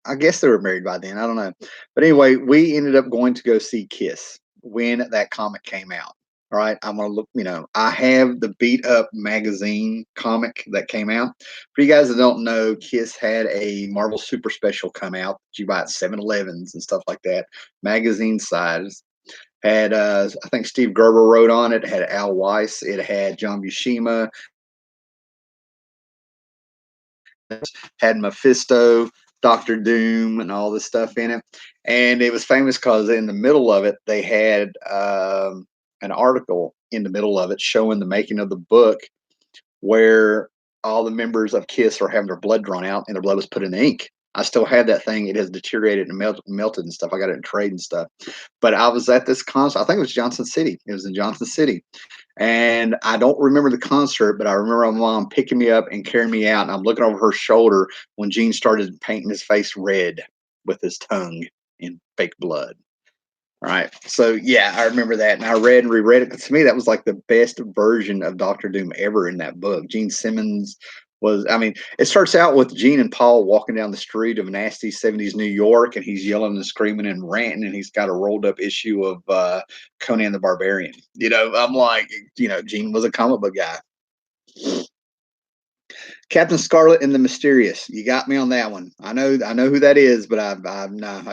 I guess they were married by then. I don't know. But anyway, we ended up going to go see Kiss when that comic came out. All right, I'm gonna look. I have the Beat Up magazine comic that came out. For you guys that don't know, Kiss had a Marvel Super Special come out. You buy at 7-Elevens and stuff like that, magazine size. Had I think Steve Gerber wrote on it. Had Al Weiss. It had John Buscema. Had Mephisto, Doctor Doom, and all this stuff in it. And it was famous because in the middle of it, they had an article in the middle of it showing the making of the book where all the members of Kiss are having their blood drawn out and their blood was put in ink. I still have that thing. It has deteriorated and melted and stuff. I got it in trade and stuff. But I was at this concert. I think it was Johnson City. It was in Johnson City. And I don't remember the concert, but I remember my mom picking me up and carrying me out. And I'm looking over her shoulder when Gene started painting his face red with his tongue in fake blood. All right. So yeah, I remember that. And I read and reread it. But to me, that was like the best version of Doctor Doom ever in that book. Gene Simmons was, I mean, it starts out with Gene and Paul walking down the street of nasty 70s New York, and he's yelling and screaming and ranting, and he's got a rolled up issue of Conan the Barbarian. I'm like, Gene was a comic book guy. Captain Scarlet and the Mysterious. You got me on that one. I know who that is, but I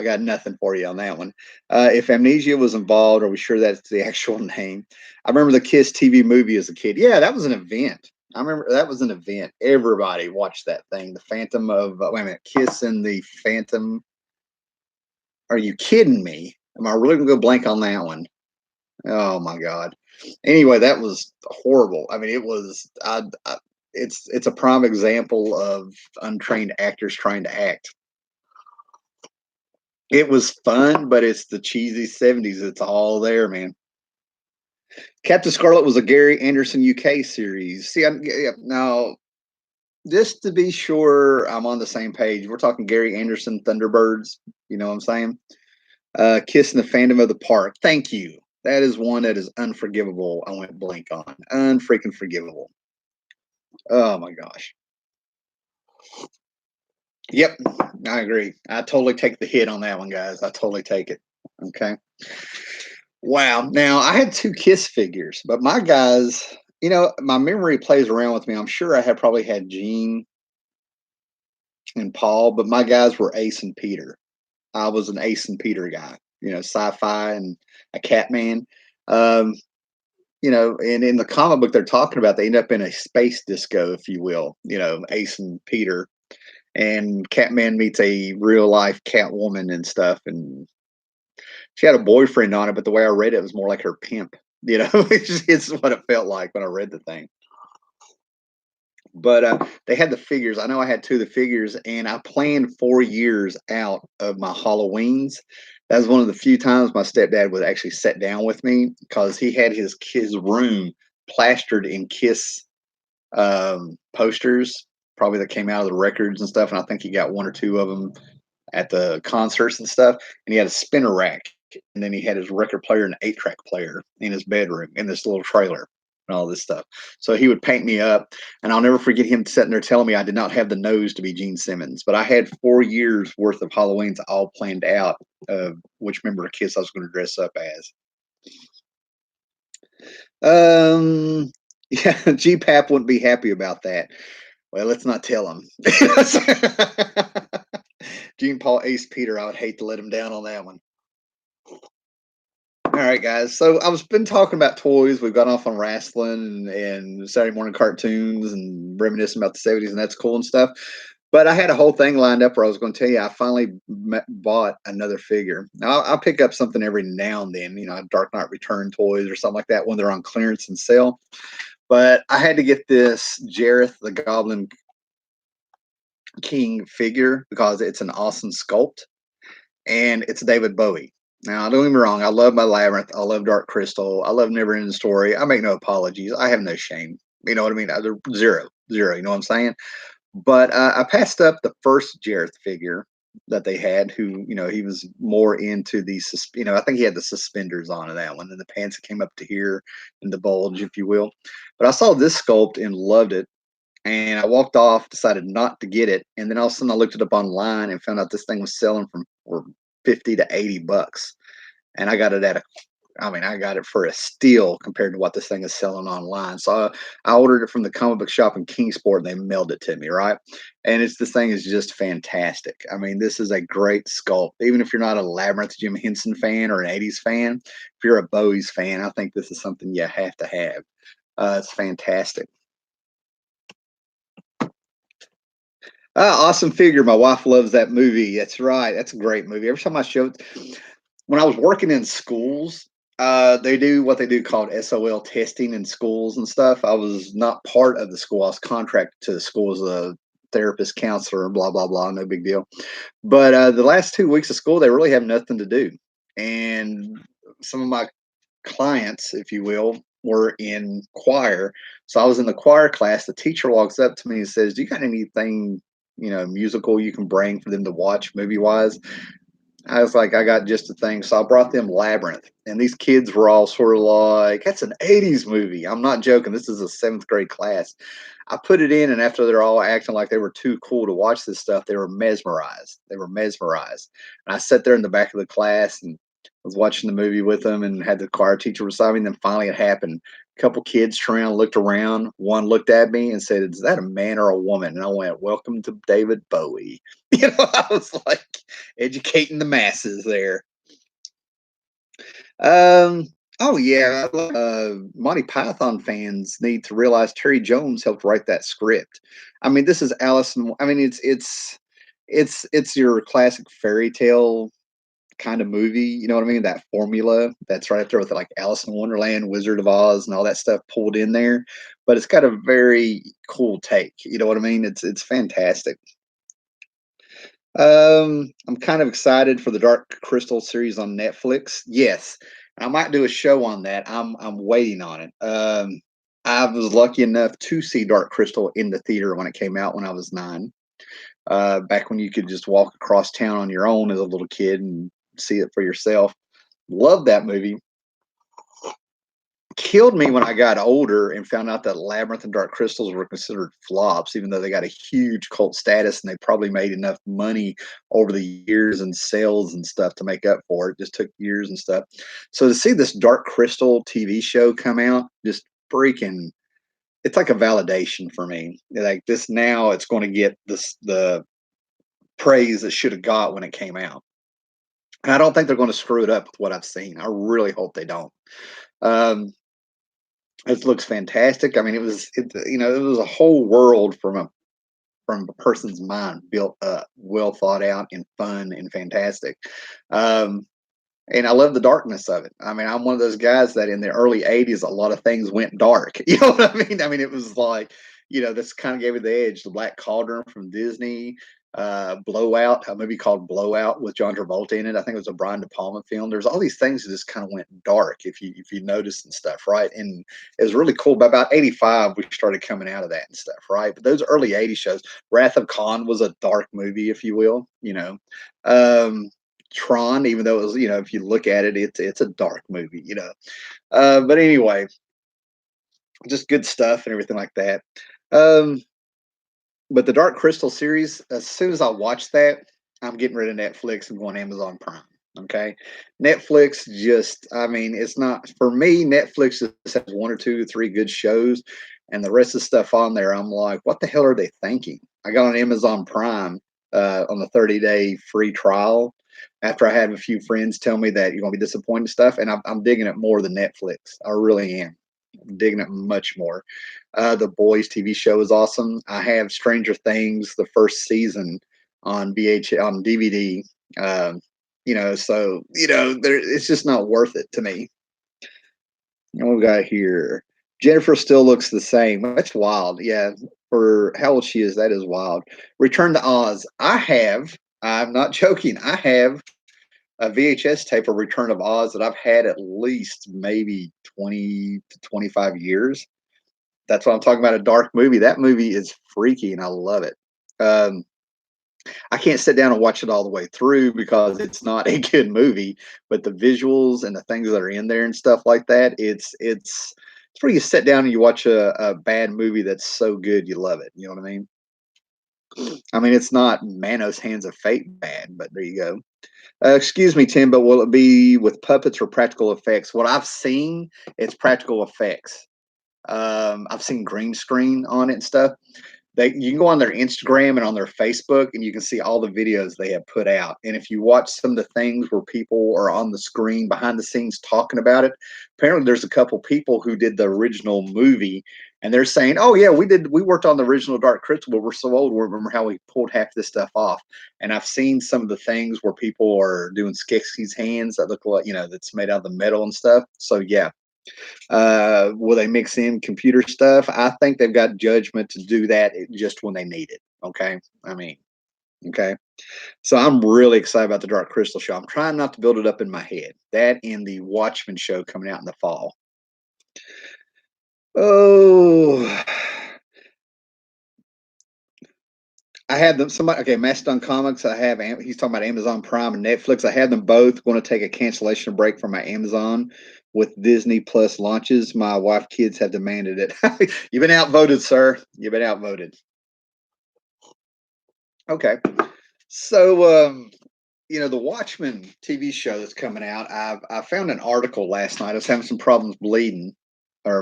got nothing for you on that one. If Amnesia was involved, are we sure that's the actual name? I remember the Kiss TV movie as a kid. Yeah, that was an event. I remember that was an event. Everybody watched that thing. The Phantom of wait a minute, Kiss and the Phantom. Are you kidding me? Am I really gonna go blank on that one? Oh my god. Anyway, that was horrible. I mean, it was. It's a prime example of untrained actors trying to act. It was fun, but it's the cheesy 70s. It's all there, man. Captain Scarlet was a Gary Anderson UK series. See, now just to be sure I'm on the same page, we're talking Gary Anderson Thunderbirds. You know what I'm saying? Kiss in the Phantom of the Park. Thank you. That is one that is unforgivable. I went blank on. Unfreaking forgivable. Oh my gosh. Yep, I agree. I totally take the hit on that one, guys. I totally take it. Okay. Wow. Now I had two Kiss figures, but my guys, my memory plays around with me. I'm sure I had probably had Gene and Paul, but my guys were Ace and Peter. I was an Ace and Peter guy, sci-fi and a Catman. Um, and in the comic book they're talking about, they end up in a space disco, if you will, Ace and Peter. And Catman meets a real life Catwoman and stuff. And she had a boyfriend on it, but the way I read it, it was more like her pimp. It's what it felt like when I read the thing. But they had the figures. I know I had two of the figures, and I planned 4 years out of my Halloweens. That was one of the few times my stepdad would actually sit down with me because he had his room plastered in Kiss posters, probably that came out of the records and stuff. And I think he got one or two of them at the concerts and stuff. And he had a spinner rack, and then he had his record player and 8-track player in his bedroom in this little trailer and all this stuff. So he would paint me up, and I'll never forget him sitting there telling me I did not have the nose to be Gene Simmons, but I had 4 years worth of Halloweens all planned out of which member of Kiss I was going to dress up as. Yeah, GPAP wouldn't be happy about that. Well, let's not tell him. Gene, Paul, Ace, Peter, I would hate to let him down on that one. All right, guys. So I was been talking about toys. We've gone off on wrestling and Saturday morning cartoons and reminiscing about the 70s, and that's cool and stuff. But I had a whole thing lined up where I was going to tell you I finally bought another figure. Now, I'll pick up something every now and then, Dark Knight Return toys or something like that when they're on clearance and sale. But I had to get this Jareth the Goblin King figure because it's an awesome sculpt and it's David Bowie. Now, don't get me wrong. I love my Labyrinth. I love Dark Crystal. I love Never Ending Story. I make no apologies. I have no shame. You know what I mean? Zero. You know what I'm saying? But I passed up the first Jareth figure that they had, who, he was more into the, I think he had the suspenders on in that one, and the pants that came up to here and the bulge, if you will. But I saw this sculpt and loved it. And I walked off, decided not to get it. And then all of a sudden I looked it up online and found out this thing was selling for 50 to 80 bucks. And I got it at I mean, I got it for a steal compared to what this thing is selling online. So I ordered it from the comic book shop in Kingsport and they mailed it to me, right? And this thing is just fantastic. I mean, this is a great sculpt. Even if you're not a Labyrinth Jim Henson fan or an 80s fan, if you're a Bowie's fan, I think this is something you have to have. It's fantastic. Awesome figure. My wife loves that movie. That's right. That's a great movie. Every time I show it, when I was working in schools, they do what they do called SOL testing in schools and stuff. I was not part of the school. I was contracted to the school as a therapist, counselor, and blah blah blah. No big deal. But the last 2 weeks of school, they really have nothing to do, and some of my clients, if you will, were in choir. So I was in the choir class. The teacher walks up to me and says, "Do you got anything, musical you can bring for them to watch movie wise?" I was like, I got just a thing. So I brought them Labyrinth. And these kids were all sort of like, that's an 80s movie. I'm not joking. This is a seventh grade class. I put it in, and after they're all acting like they were too cool to watch this stuff, they were mesmerized. They were mesmerized. And I sat there in the back of the class and was watching the movie with them and had the choir teacher beside me. And then finally it happened. A couple kids turned around, looked around. One looked at me and said, "Is that a man or a woman?" And I went, "Welcome to David Bowie." I was like educating the masses there. Um, oh yeah, Monty Python fans need to realize Terry Jones helped write that script. I mean, this is Allison. I mean, it's your classic fairy tale kind of movie. You know what I mean? That formula that's right up there with like Alice in Wonderland, Wizard of Oz, and all that stuff pulled in there. But it's got a very cool take. You know what I mean? It's fantastic. I'm kind of excited for the Dark Crystal series on Netflix. Yes, I might do a show on that. I'm waiting on it. I was lucky enough to see Dark Crystal in the theater when it came out when I was 9. Back when you could just walk across town on your own as a little kid and see it for yourself. Love that movie. Killed me when I got older and found out that Labyrinth and Dark Crystals were considered flops, even though they got a huge cult status and they probably made enough money over the years and sales and stuff to make up for it. Just took years and stuff. So to see this Dark Crystal TV show come out, just freaking, it's like a validation for me. Like this now, it's going to get the praise it should have got when it came out. And I don't think they're going to screw it up with what I've seen. I really hope they don't. Um, It looks fantastic. I mean, it was a whole world from a person's mind built up, well thought out and fun and fantastic. Um, and I love the darkness of it. I mean, I'm one of those guys that in the early '80s, a lot of things went dark. You know what I mean? I mean, it was like, this kind of gave it the edge. The Black Cauldron from Disney, Blowout, a movie called Blowout with John Travolta in it. I think it was a Brian De Palma film. There's all these things that just kind of went dark, if you notice and stuff, right? And it was really cool. By about '85, we started coming out of that and stuff, right? But those early '80s shows, Wrath of Khan was a dark movie, if you will. Um, Tron, even though it was, if you look at it, it's a dark movie. But anyway, just good stuff and everything like that. Um, but the Dark Crystal series, as soon as I watch that, I'm getting rid of Netflix and going Amazon Prime. Okay. Netflix just, I mean, it's not for me. Netflix just has one or two or three good shows, and the rest of the stuff on there, I'm like, what the hell are they thinking? I got on Amazon Prime on the 30-day free trial after I had a few friends tell me that you're going to be disappointed and stuff, and I'm digging it more than Netflix. I really am digging it much more. The Boys TV show is awesome. I have Stranger Things, the first season on on DVD. So it's just not worth it to me. What we got here? Jennifer still looks the same. That's wild. Yeah, for how old she is, that is wild. Return to Oz. I'm not joking. I have a VHS tape of Return of Oz that I've had at least maybe 20 to 25 years. That's what I'm talking about. A dark movie. That movie is freaky and I love it. Um, I can't sit down and watch it all the way through because it's not a good movie, but the visuals and the things that are in there and stuff like that, it's where you sit down and you watch a bad movie that's so good you love it. You know what I mean? I mean, it's not Manos Hands of Fate bad, but there you go. Excuse me, Tim, but will it be with puppets or practical effects? What I've seen, it's practical effects. I've seen green screen on it and stuff. You can go on their Instagram and on their Facebook, and you can see all the videos they have put out. And if you watch some of the things where people are on the screen behind the scenes talking about it, apparently there's a couple people who did the original movie, and they're saying, "Oh yeah, we worked on the original Dark Crystal, but we're so old, we remember how we pulled half this stuff off." And I've seen some of the things where people are doing Skeksis hands that look like, that's made out of the metal and stuff. So yeah, will they mix in computer stuff? I think they've got judgment to do that just when they need it. Okay. I mean, okay. So I'm really excited about the Dark Crystal show. I'm trying not to build it up in my head. That and the Watchmen show coming out in the fall. Oh, I had them. Somebody, okay, Mastodon Comics. He's talking about Amazon Prime and Netflix. I had them both. Going to take a cancellation break from my Amazon with Disney Plus launches. My wife, kids have demanded it. You've been outvoted, sir. You've been outvoted. Okay, so the Watchmen TV show that's coming out. I found an article last night. I was having some problems bleeding. I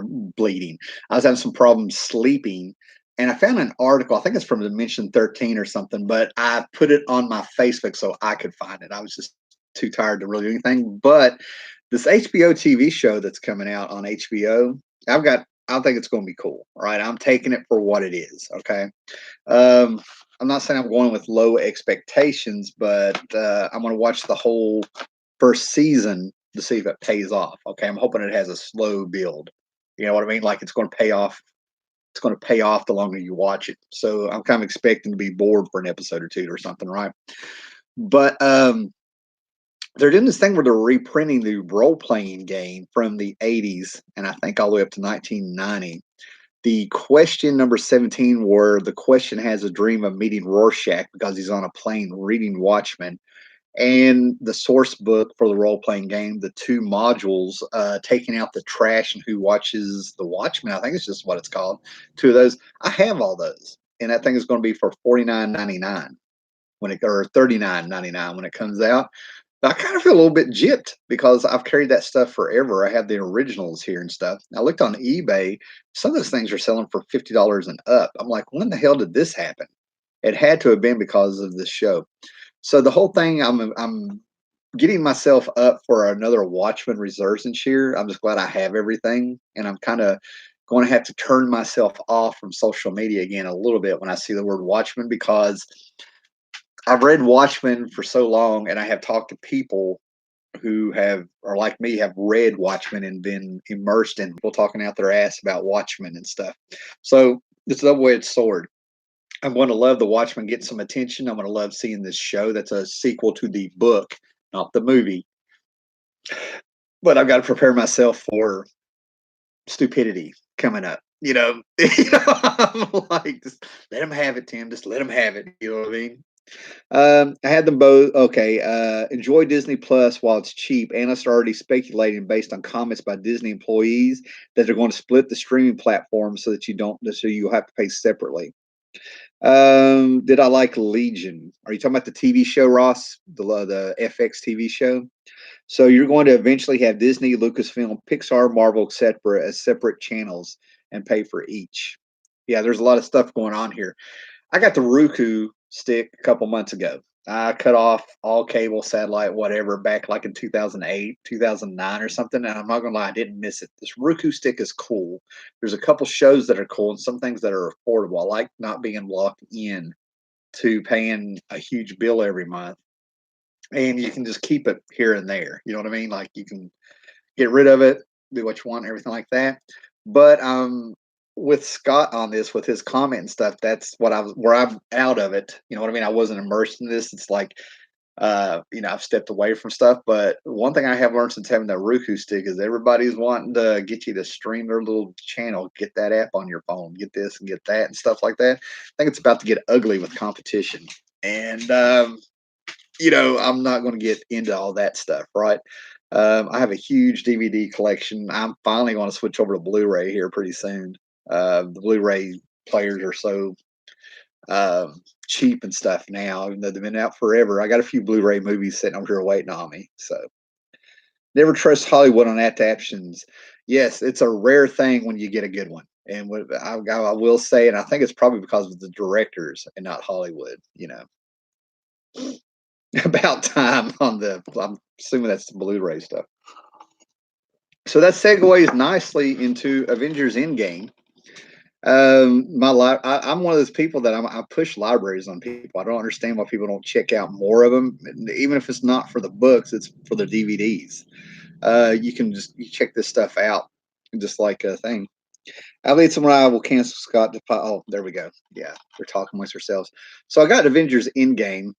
was having some problems sleeping, and I found an article. I think it's from Dimension 13 or something, but I put it on my Facebook so I could find it. I was just too tired to really do anything. But this HBO TV show that's coming out on HBO, I think it's going to be cool. All right, I'm taking it for what it is. Okay. Um, I'm not saying I'm going with low expectations, but I'm going to watch the whole first season to see if it pays off. Okay, I'm hoping it has a slow build. You know what I mean? Like it's going to pay off. It's going to pay off the longer you watch it. So I'm kind of expecting to be bored for an episode or two or something, right? But they're doing this thing where they're reprinting the role playing game from the 80s, and I think all the way up to 1990. The question number 17, where the question has a dream of meeting Rorschach because he's on a plane reading Watchmen, and the source book for the role playing game, the two modules, taking out the trash and who watches the Watchmen. I think it's just what it's called. Two of those. I have all those, and that thing is going to be for $49.99 or $39.99 when it comes out. I kind of feel a little bit gypped because I've carried that stuff forever. I have the originals here and stuff. I looked on eBay. Some of those things are selling for $50 and up. I'm like, when the hell did this happen? It had to have been because of this show. So the whole thing, I'm getting myself up for another Watchmen resurgence here. I'm just glad I have everything, and I'm kind of going to have to turn myself off from social media again a little bit when I see the word Watchmen because I've read Watchmen for so long, and I have talked to people who have, or like me, have read Watchmen and been immersed in people talking out their ass about Watchmen and stuff. So it's a double-edged sword. I'm going to love the Watchmen get some attention. I'm going to love seeing this show that's a sequel to the book, not the movie. But I've got to prepare myself for stupidity coming up. I'm like, just let them have it, Tim. Just let them have it. You know what I mean? I had them both. Okay. Enjoy Disney Plus while it's cheap. Analysts are already speculating based on comments by Disney employees that they're going to split the streaming platform so that you have to pay separately. Did I like Legion? Are you talking about the TV show, Ross? The FX TV show? So you're going to eventually have Disney, Lucasfilm, Pixar, Marvel, etc. as separate channels and pay for each. Yeah, there's a lot of stuff going on here. I got the Roku stick a couple months ago. I cut off all cable, satellite, whatever, back like in 2008, 2009 or something. And I'm not going to lie, I didn't miss it. This Roku stick is cool. There's a couple shows that are cool and some things that are affordable. I like not being locked in to paying a huge bill every month. And you can just keep it here and there. You know what I mean? Like you can get rid of it, do what you want, everything like that. But with Scott on this, with his comment and stuff, that's what where I'm out of it. You know what I mean? I wasn't immersed in this. It's like, I've stepped away from stuff. But one thing I have learned since having that Roku stick is everybody's wanting to get you to stream their little channel, get that app on your phone, get this and get that and stuff like that. I think it's about to get ugly with competition. And I'm not going to get into all that stuff, right? I have a huge DVD collection. I'm finally going to switch over to Blu-ray here pretty soon. The Blu-ray players are so cheap and stuff now, even though they've been out forever. I got a few Blu-ray movies sitting over here waiting on me. So never trust Hollywood on adaptations. Yes, it's a rare thing when you get a good one. And what I will say, and I think it's probably because of the directors and not Hollywood. About time on the. I'm assuming that's the Blu-ray stuff. So that segues nicely into Avengers Endgame. I'm one of those people that I push libraries on people. I don't understand why people don't check out more of them, even if it's not for the books, it's for the DVDs. You can just you check this stuff out, just like a thing. Alex and I will cancel Scott. Oh, there we go. Yeah, we're talking amongst ourselves. So I got Avengers Endgame,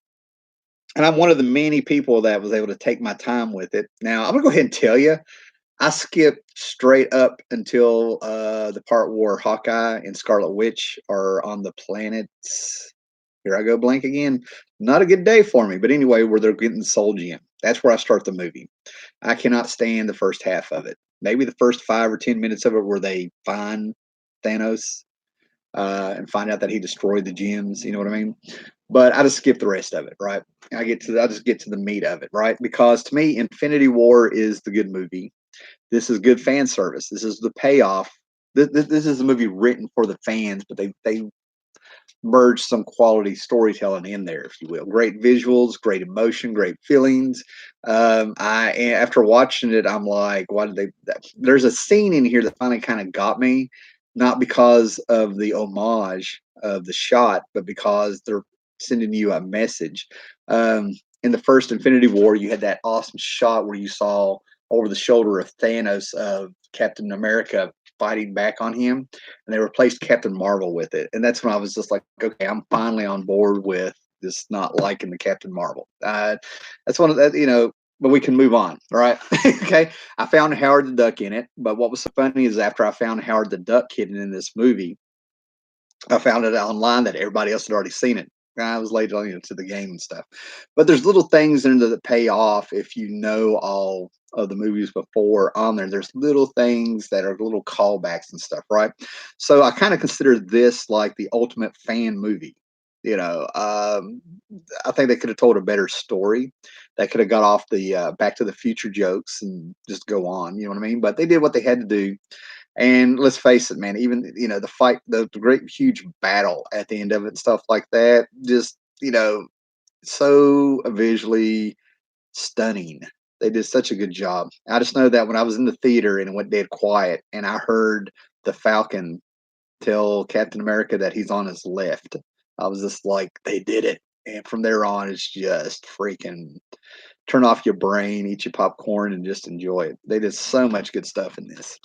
and I'm one of the many people that was able to take my time with it. Now I'm gonna go ahead and tell you, I skipped straight up until the part where Hawkeye and Scarlet Witch are on the planets. Here I go blank again. Not a good day for me, but anyway, where they're getting the Soul Gem. That's where I start the movie. I cannot stand the first half of it. Maybe the first 5 or 10 minutes of it where they find Thanos and find out that he destroyed the gems. You know what I mean? But I just skip the rest of it, right? I just get to the meat of it, right? Because to me, Infinity War is the good movie. This is good fan service. This is the payoff. This is a movie written for the fans, but they merge some quality storytelling in there, if you will. Great visuals, great emotion, great feelings. I after watching it, I'm like, why did they? There's a scene in here that finally kind of got me, not because of the homage of the shot, but because they're sending you a message. In the first Infinity War, you had that awesome shot where you saw over the shoulder of Thanos of Captain America fighting back on him, and they replaced Captain Marvel with it. And that's when I was just like, okay, I'm finally on board with this not liking the Captain Marvel. That's one of that, but we can move on. All right. Okay. I found Howard the Duck in it. But what was so funny is after I found Howard the Duck hidden in this movie, I found it online that everybody else had already seen it. I was late on to the game and stuff. But there's little things in there that pay off if you know all of the movies before on there. There's little things that are little callbacks and stuff, right? So I kind of consider this like the ultimate fan movie. You know, I think they could have told a better story. That could have got off the Back to the Future jokes and just go on. You know what I mean? But they did what they had to do, and let's face it, man, even the fight, the great huge battle at the end of it and stuff like that, just so visually stunning. They did such a good job. I just know that when I was in the theater and it went dead quiet and I heard the Falcon tell Captain America that he's on his left, I was just like, they did it. And from there on, it's just freaking turn off your brain, eat your popcorn, and just enjoy it. They did so much good stuff in this.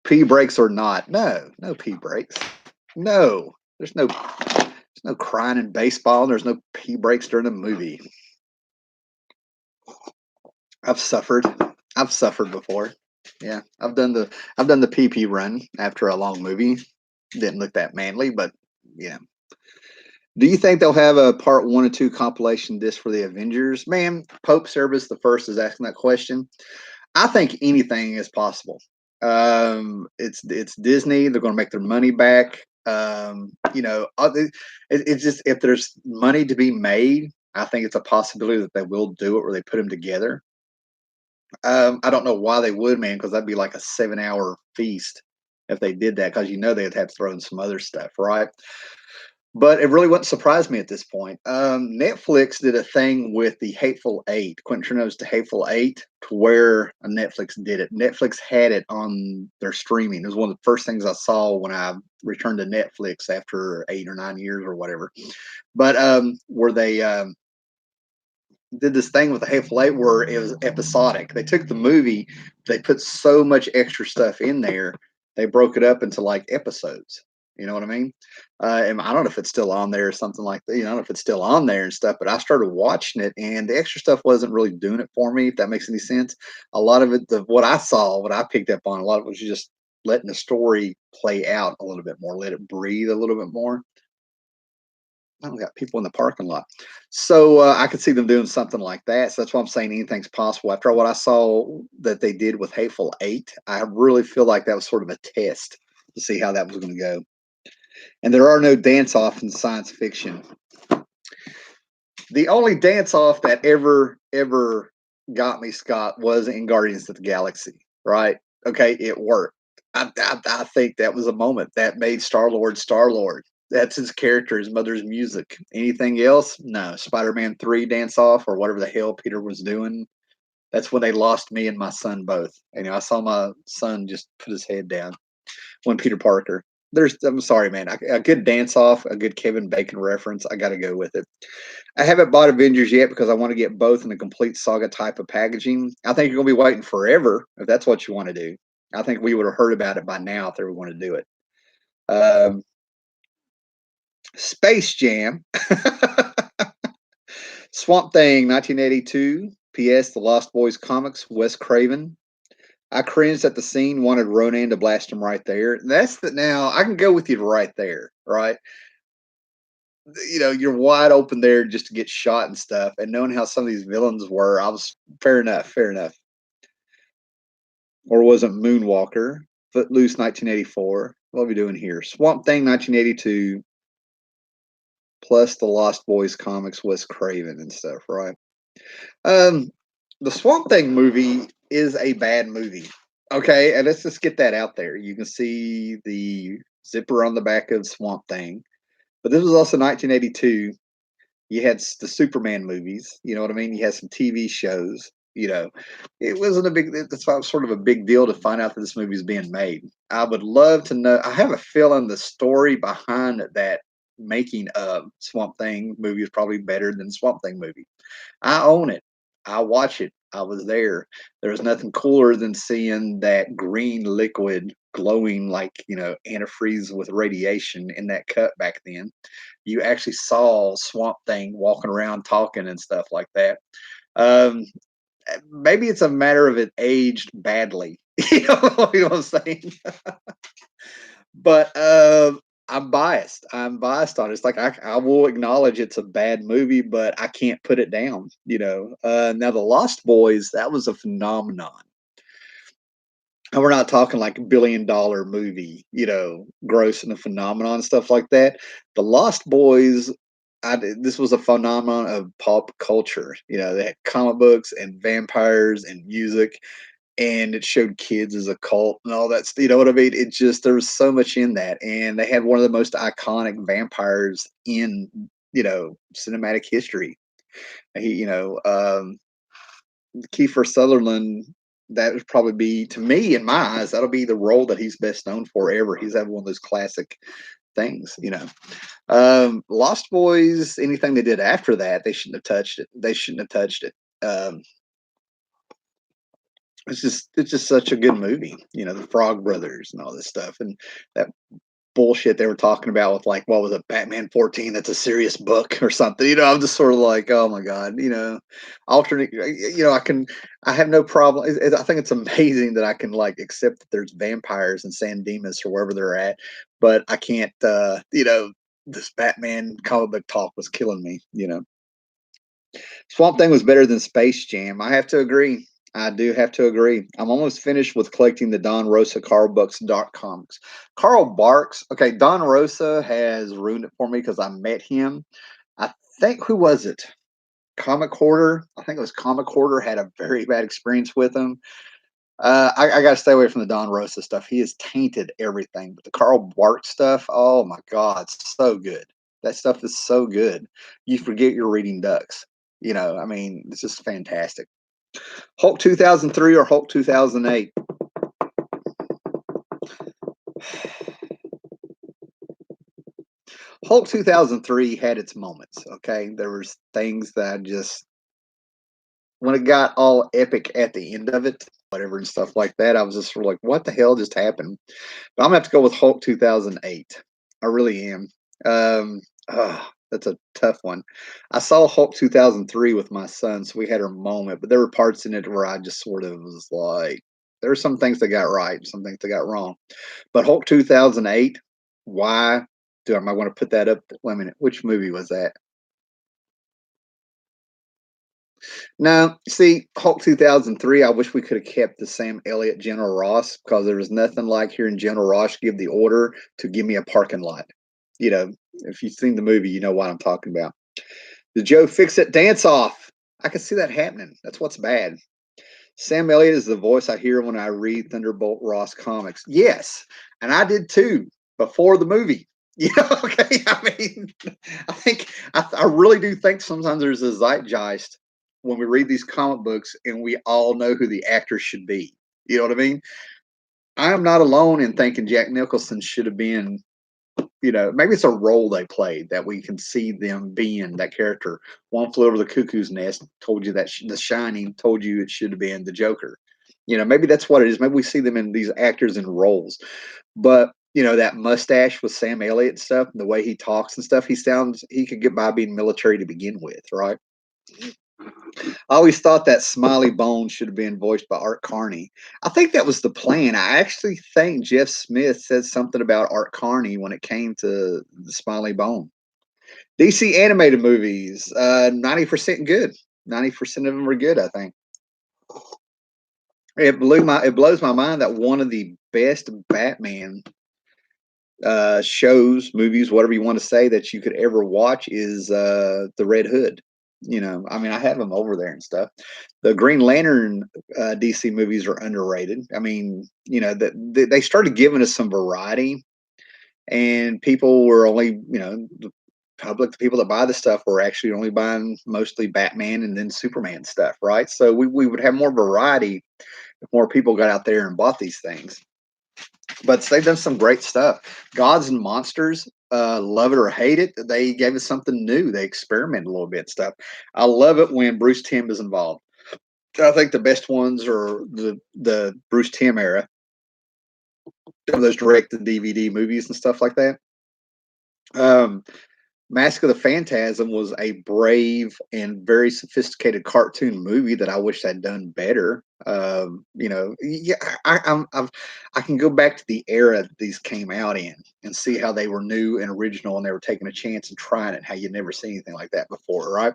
Pee breaks or not? No, no pee breaks. No, there's no crying in baseball. There's no pee breaks during a movie. I've suffered. I've suffered before. Yeah, I've done the pee run after a long movie. Didn't look that manly, but yeah. Do you think they'll have a part 1 and 2 compilation disc for the Avengers? Man, Pope Service the First is asking that question. I think anything is possible. It's Disney. They're going to make their money back. It's just if there's money to be made, I think it's a possibility that they will do it where they put them together. I don't know why they would, man, because that'd be like a 7-hour feast if they did that, because they'd have to throw in some other stuff, right? But it really wouldn't surprise me at this point. Netflix did a thing with the Hateful Eight, Quentin Tarantino's The Hateful Eight, to where Netflix did it. Netflix had it on their streaming. It was one of the first things I saw when I returned to Netflix after 8 or 9 years or whatever. But where they did this thing with The Hateful Eight where it was episodic. They took the movie, they put so much extra stuff in there, they broke it up into like episodes. You know what I mean? And I don't know if it's still on there or something like that. I don't know if it's still on there and stuff, but I started watching it and the extra stuff wasn't really doing it for me, if that makes any sense. A lot of it, what I saw, what I picked up on, a lot of it was just letting the story play out a little bit more, let it breathe a little bit more. I don't got people in the parking lot. So I could see them doing something like that. So that's why I'm saying anything's possible. After what I saw that they did with Hateful Eight, I really feel like that was sort of a test to see how that was going to go. And there are no dance off in science fiction. The only dance off that ever got me, Scott, was in Guardians of the Galaxy. Right? Okay, it worked. I think that was a moment that made Star Lord Star Lord. That's his character, his mother's music. Anything else? No. Spider-Man 3 dance off or whatever the hell Peter was doing. That's when they lost me and my son both. And I saw my son just put his head down when Peter Parker. I'm sorry, man. A good dance off, a good Kevin Bacon reference. I got to go with it. I haven't bought Avengers yet because I want to get both in a complete saga type of packaging. I think you're going to be waiting forever if that's what you want to do. I think we would have heard about it by now if they were going to do it. Um, Space Jam, Swamp Thing, 1982. P.S. The Lost Boys comics, Wes Craven. I cringed at the scene, wanted Ronan to blast him right there. That's the now I can go with you right there, right? You're wide open there just to get shot and stuff. And knowing how some of these villains were, I was fair enough, fair enough. Or was it Moonwalker? Footloose, 1984. What are we doing here? Swamp Thing, 1982. Plus the Lost Boys comics, Wes Craven and stuff, right? Um, the Swamp Thing movie is a bad movie. Okay, and let's just get that out there. You can see the zipper on the back of Swamp Thing, but this was also 1982. You had the Superman movies. You know what I mean? You had some TV shows. It wasn't a big. That's why it was sort of a big deal to find out that this movie is being made. I would love to know. I have a feeling the story behind that making of Swamp Thing movie is probably better than Swamp Thing movie. I own it. I watch it. I was there. There was nothing cooler than seeing that green liquid glowing like, antifreeze with radiation in that cut back then. You actually saw Swamp Thing walking around talking and stuff like that. Um, Maybe it's a matter of it aged badly. You know what I'm saying? But I'm biased. I'm biased on it. It's like I will acknowledge it's a bad movie, but I can't put it down. Now the Lost Boys, that was a phenomenon. And we're not talking like $1 billion movie, gross and a phenomenon and stuff like that. The Lost Boys, this was a phenomenon of pop culture. They had comic books and vampires and music, and it showed kids as a cult and all that. You know what I mean? It just there was so much in that, and they had one of the most iconic vampires in cinematic history. Kiefer Sutherland. That would probably be, to me, in my eyes, that'll be the role that he's best known for ever. He's had one of those classic things. Lost Boys, anything they did after that, they shouldn't have touched it. They shouldn't have touched it. It's just such a good movie. The Frog Brothers and all this stuff, and that bullshit they were talking about with, like, what was it, Batman 14? That's a serious book or something. I'm just sort of like, oh my god. Alternate. I have no problem. I think it's amazing that I can, like, accept that there's vampires in San Dimas or wherever they're at, but I can't. This Batman comic book talk was killing me. Swamp Thing was better than Space Jam. I have to agree. I do have to agree. I'm almost finished with collecting the Don Rosa Carl Bucks Dark Comics. Carl Barks, okay, Don Rosa has ruined it for me because I met him. I think, who was it? Comic Hoarder. I think it was Comic Hoarder had a very bad experience with him. I got to stay away from the Don Rosa stuff. He has tainted everything. But the Carl Barks stuff, oh my God, so good. That stuff is so good. You forget you're reading Ducks. I mean, it's just fantastic. Hulk 2003 or Hulk 2008? Hulk 2003 had its moments. Okay, there was things that when it got all epic at the end of it, whatever and stuff like that, I was just sort of like, what the hell just happened? But I'm gonna have to go with Hulk 2008. I really am. That's a tough one. I saw Hulk 2003 with my son, so we had our moment, but there were parts in it where I just sort of was like, there were some things that got right, some things that got wrong. But Hulk 2008, why do I might want to put that up? Wait a minute, which movie was that? No, see, Hulk 2003, I wish we could have kept the Sam Elliott General Ross because there was nothing like hearing General Ross give the order to give me a parking lot. You know, if you've seen the movie, you know what I'm talking about. The Joe Fix-It dance off. I can see that happening. That's what's bad. Sam Elliott is the voice I hear when I read Thunderbolt Ross comics. Yes, and I did too before the movie. Yeah, okay. I mean, I really do think sometimes there's a zeitgeist when we read these comic books and we all know who the actors should be. You know what I mean? I am not alone in thinking Jack Nicholson should have been, maybe it's a role they played that we can see them being that character. One Flew Over the Cuckoo's Nest told you that The Shining told you it should have been the Joker. Maybe that's what it is. Maybe we see them in these actors in roles, but that mustache with Sam Elliott and stuff, and the way he talks and stuff, he could get by being military to begin with, right? I always thought that Smiley Bone should have been voiced by Art Carney. I think that was the plan. I actually think Jeff Smith said something about Art Carney when it came to the Smiley Bone. DC animated movies, 90% good. 90% of them are good, I think. It blows my mind that one of the best Batman shows, movies, whatever you want to say, that you could ever watch is the Red Hood. I mean, I have them over there and stuff. The Green Lantern DC movies are underrated. I mean, they started giving us some variety, and people were only, the public, the people that buy the stuff were actually only buying mostly Batman and then Superman stuff, right? So we would have more variety if more people got out there and bought these things. But they've done some great stuff. Gods and Monsters, love it or hate it, they gave us something new. They experimented a little bit and stuff. I love it when Bruce Timm is involved. I think the best ones are the Bruce Timm era, those direct to DVD movies and stuff like that. Um, Mask of the Phantasm was a brave and very sophisticated cartoon movie that I wish I'd done better. Yeah, I can go back to the era that these came out in and see how they were new and original and they were taking a chance and trying it. How you'd never seen anything like that before, right?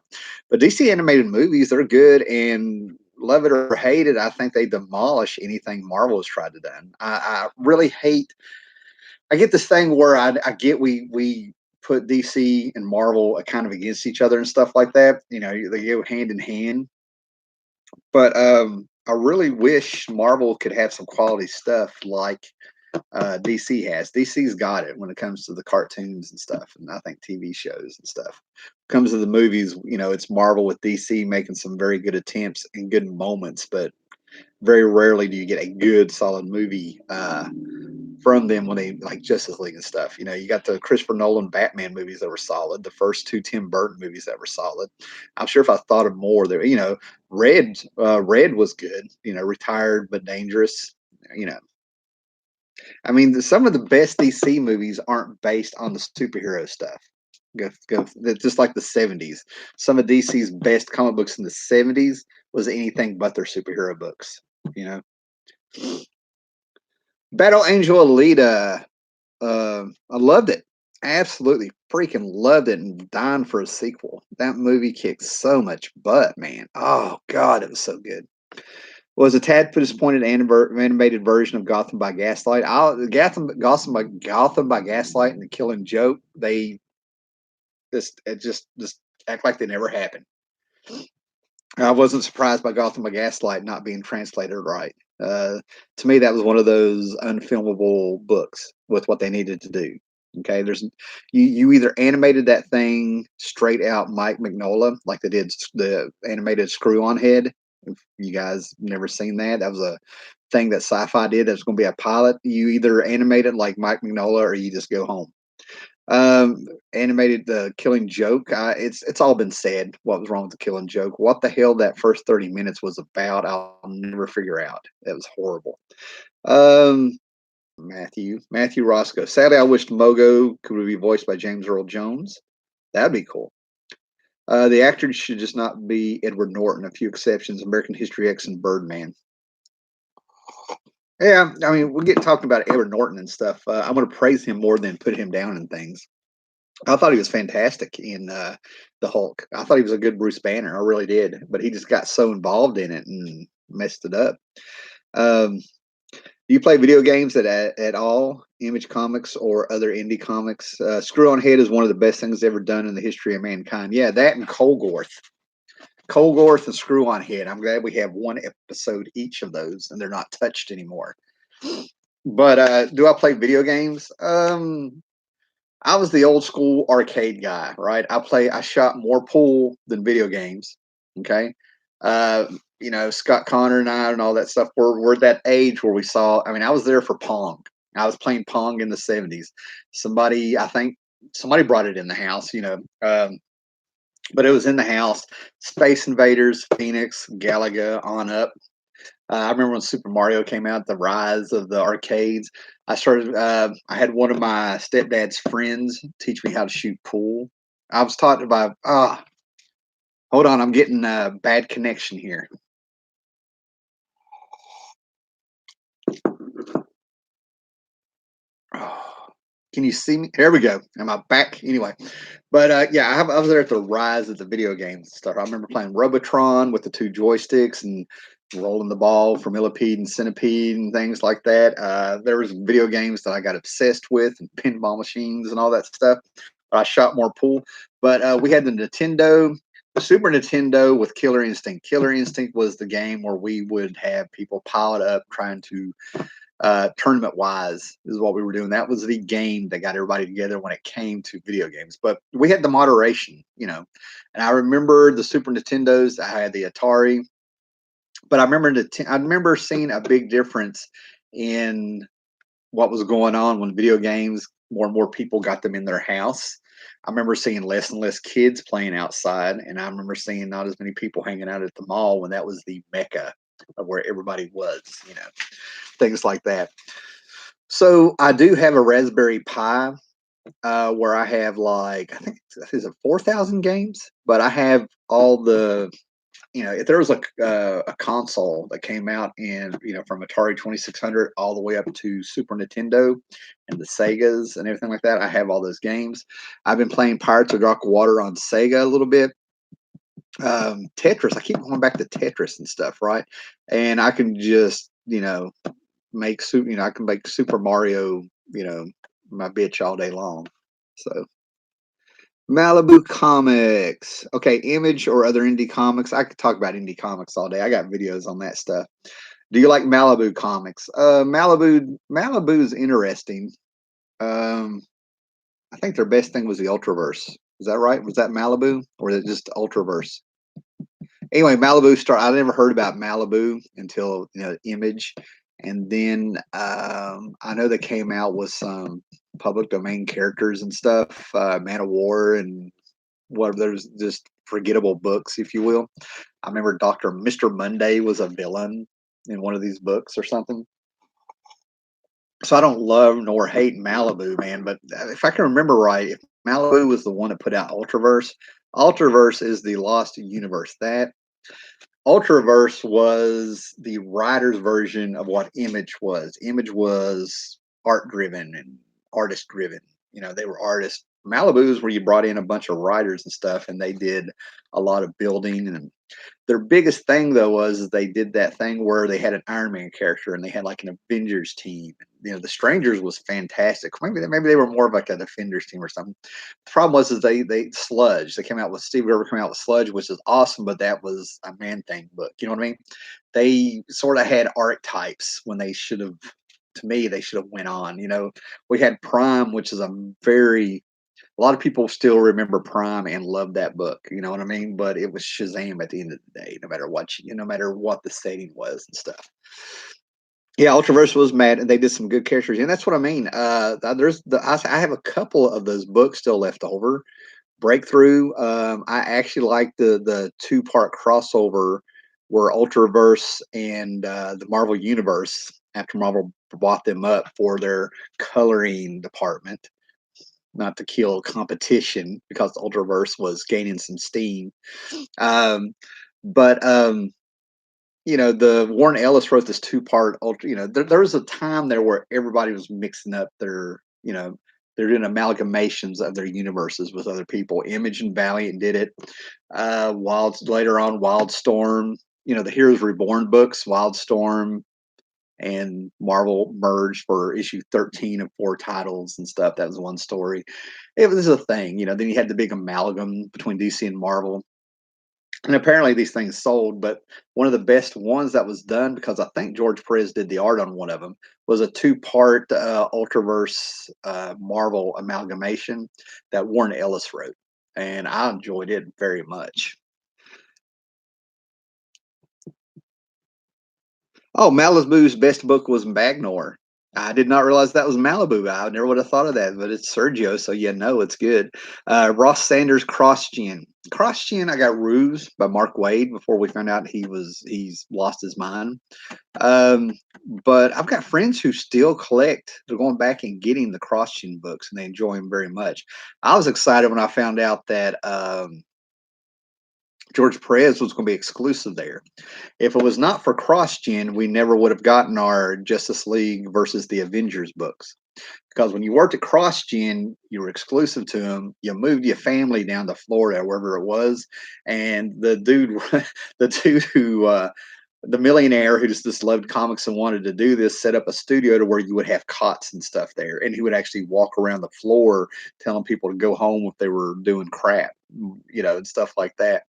But DC animated movies, they're good, and love it or hate it, I think they demolish anything Marvel has tried to do. I really hate. I get this thing where I get we put DC and Marvel kind of against each other and stuff like that. They go hand in hand. But I really wish Marvel could have some quality stuff like DC has. DC's got it when it comes to the cartoons and stuff, and I think TV shows and stuff. When it comes to the movies, it's Marvel with DC making some very good attempts and good moments, but very rarely do you get a good solid movie from them when they like Justice League and stuff. You got the Christopher Nolan Batman movies that were solid, the first two Tim Burton movies that were solid. I'm sure if I thought of more there, Red was good, retired but dangerous. You know, I mean, some of the best DC movies aren't based on the superhero stuff. Just like the 70s. Some of DC's best comic books in the 70s was anything but their superhero books. You know, Battle Angel Alita. I loved it. Absolutely freaking loved it and dying for a sequel. That movie kicked so much butt, man. Oh God, it was so good. Was a tad disappointed animated version of Gotham by Gaslight. Gotham by Gaslight and The Killing Joke. They just act like they never happened. I wasn't surprised by Gotham by Gaslight not being translated right. To me, that was one of those unfilmable books with what they needed to do. Okay, there's you either animated that thing straight out Mike Mignola like they did the animated Screw On Head. If you guys never seen that, that was a thing that Sci-Fi did. That's going to be a pilot. You either animate it like Mike Mignola or you just go home. Animated the Killing Joke. It's all been said. What was wrong with the Killing Joke? What the hell that first 30 minutes was about? I'll never figure out. It was horrible. Um, Matthew Roscoe. Sadly, I wished Mogo could be voiced by James Earl Jones. That'd be cool. The actor should just not be Edward Norton. A few exceptions: American History X and Birdman. Yeah, I mean, we'll get talking about Edward Norton and stuff. I'm going to praise him more than put him down in things. I thought he was fantastic in the Hulk. I thought he was a good Bruce Banner. I really did, but he just got so involved in it and messed it up. Do you play video games at all? Image Comics or other indie comics. Screw on Head is one of the best things ever done in the history of mankind. Yeah, that and Kolgorth. Kolgorth and Screw on Head. I'm glad we have one episode each of those and they're not touched anymore. But do I play video games? I was the old school arcade guy, right? I shot more pool than video games. Okay. Uh, Scott Connor and I and all that stuff, we're that age where we saw, I mean, I was there for Pong. I was playing Pong in the 70s. I think somebody brought it in the house, but it was in the house. Space Invaders, Phoenix, Galaga, on up. I remember when Super Mario came out, the rise of the arcades. I had one of my stepdad's friends teach me how to shoot pool. I was taught by, hold on, I'm getting a bad connection here. Oh, can you see me? There we go. Am I back? Anyway, but yeah, I was there at the rise of the video games stuff. I remember playing Robotron with the two joysticks and rolling the ball for Millipede and Centipede and things like that. There was video games that I got obsessed with and pinball machines and all that stuff. I shot more pool, but we had the Nintendo. Super Nintendo with Killer Instinct. Killer Instinct was the game where we would have people pile it up trying to tournament wise is what we were doing. That was the game that got everybody together when it came to video games. But we had the moderation, and I remember the Super Nintendos. I had the Atari, but I remember seeing a big difference in what was going on when video games, more and more people got them in their house. I remember seeing less and less kids playing outside, and I remember seeing not as many people hanging out at the mall when that was the mecca of where everybody was, things like that. So I do have a Raspberry Pi where I have like, I think it's 4,000 games, but I have all the, if there was a console that came out in, from Atari 2600 all the way up to Super Nintendo and the Segas and everything like that, I have all those games. I've been playing Pirates of Dark Water on Sega a little bit. Tetris, I keep going back to Tetris and stuff, right? And I can just, I can make Super Mario, my bitch all day long. So Malibu Comics. Okay, Image or other indie comics. I could talk about indie comics all day. I got videos on that stuff. Do you like Malibu Comics? Malibu is interesting. Um, I think their best thing was the Ultraverse. Is that right? Was that Malibu or was it just Ultraverse? Anyway, Malibu Star. I never heard about Malibu until Image, and then I know they came out with some public domain characters and stuff, Man of War and what there's just forgettable books, if you will. I remember Mr. Monday was a villain in one of these books or something. So I don't love nor hate Malibu, man. But if I can remember right, if Malibu was the one that put out Ultraverse, Ultraverse is the Lost Universe. That Ultraverse was the writer's version of what Image was. Image was art driven and artist driven. They were artists. Malibu's where you brought in a bunch of writers and stuff, and they did a lot of building. And their biggest thing though was they did that thing where they had an Iron Man character and they had like an Avengers team. The Strangers was fantastic. Maybe they were more of like a Defenders team or something. The problem was is they Sludge. They came out with Steve Rivera came out with Sludge, which is awesome, but that was a Man Thing book. You know what I mean? They sort of had archetypes when they should have. To me, they should have went on. We had Prime, which is a lot of people still remember Prime and love that book. You know what I mean? But it was Shazam at the end of the day, no matter what the setting was and stuff. Yeah, Ultraverse was mad, and they did some good characters, and that's what I mean. I have a couple of those books still left over. Breakthrough. I actually like the 2-part crossover where Ultraverse and the Marvel Universe, after Marvel bought them up for their coloring department, not to kill competition because the Ultraverse was gaining some steam. Um, but the Warren Ellis wrote this 2-part ultra. There was a time there where everybody was mixing up they're doing amalgamations of their universes with other people. Image and Valiant did it. Later on, Wildstorm. The Heroes Reborn books, Wildstorm and Marvel merged for issue 13 of 4 titles and stuff. That was one story. It was a thing, you know. Then you had the big amalgam between DC and Marvel, and apparently these things sold. But one of the best ones that was done, because I think George Perez did the art on one of them, was a 2-part Ultraverse Marvel amalgamation that Warren Ellis wrote, and I enjoyed it very much. Oh, Malibu's best book was Magnor. I did not realize that was Malibu. I never would have thought of that, but it's Sergio, so yeah, no, it's good. Ross Sanders Cross Gen. Cross Gen, I got Ruse by Mark Wade before we found out he's lost his mind. Um, but I've got friends who still collect. They're going back and getting the Cross Gen books, and they enjoy them very much. I was excited when I found out that George Perez was going to be exclusive there. If it was not for CrossGen, we never would have gotten our Justice League versus the Avengers books. Because when you worked at CrossGen, you were exclusive to them. You moved your family down to Florida, wherever it was, and the dude, the dude who, the millionaire who just loved comics and wanted to do this, set up a studio to where you would have cots and stuff there, and he would actually walk around the floor telling people to go home if they were doing crap, you know, and stuff like that.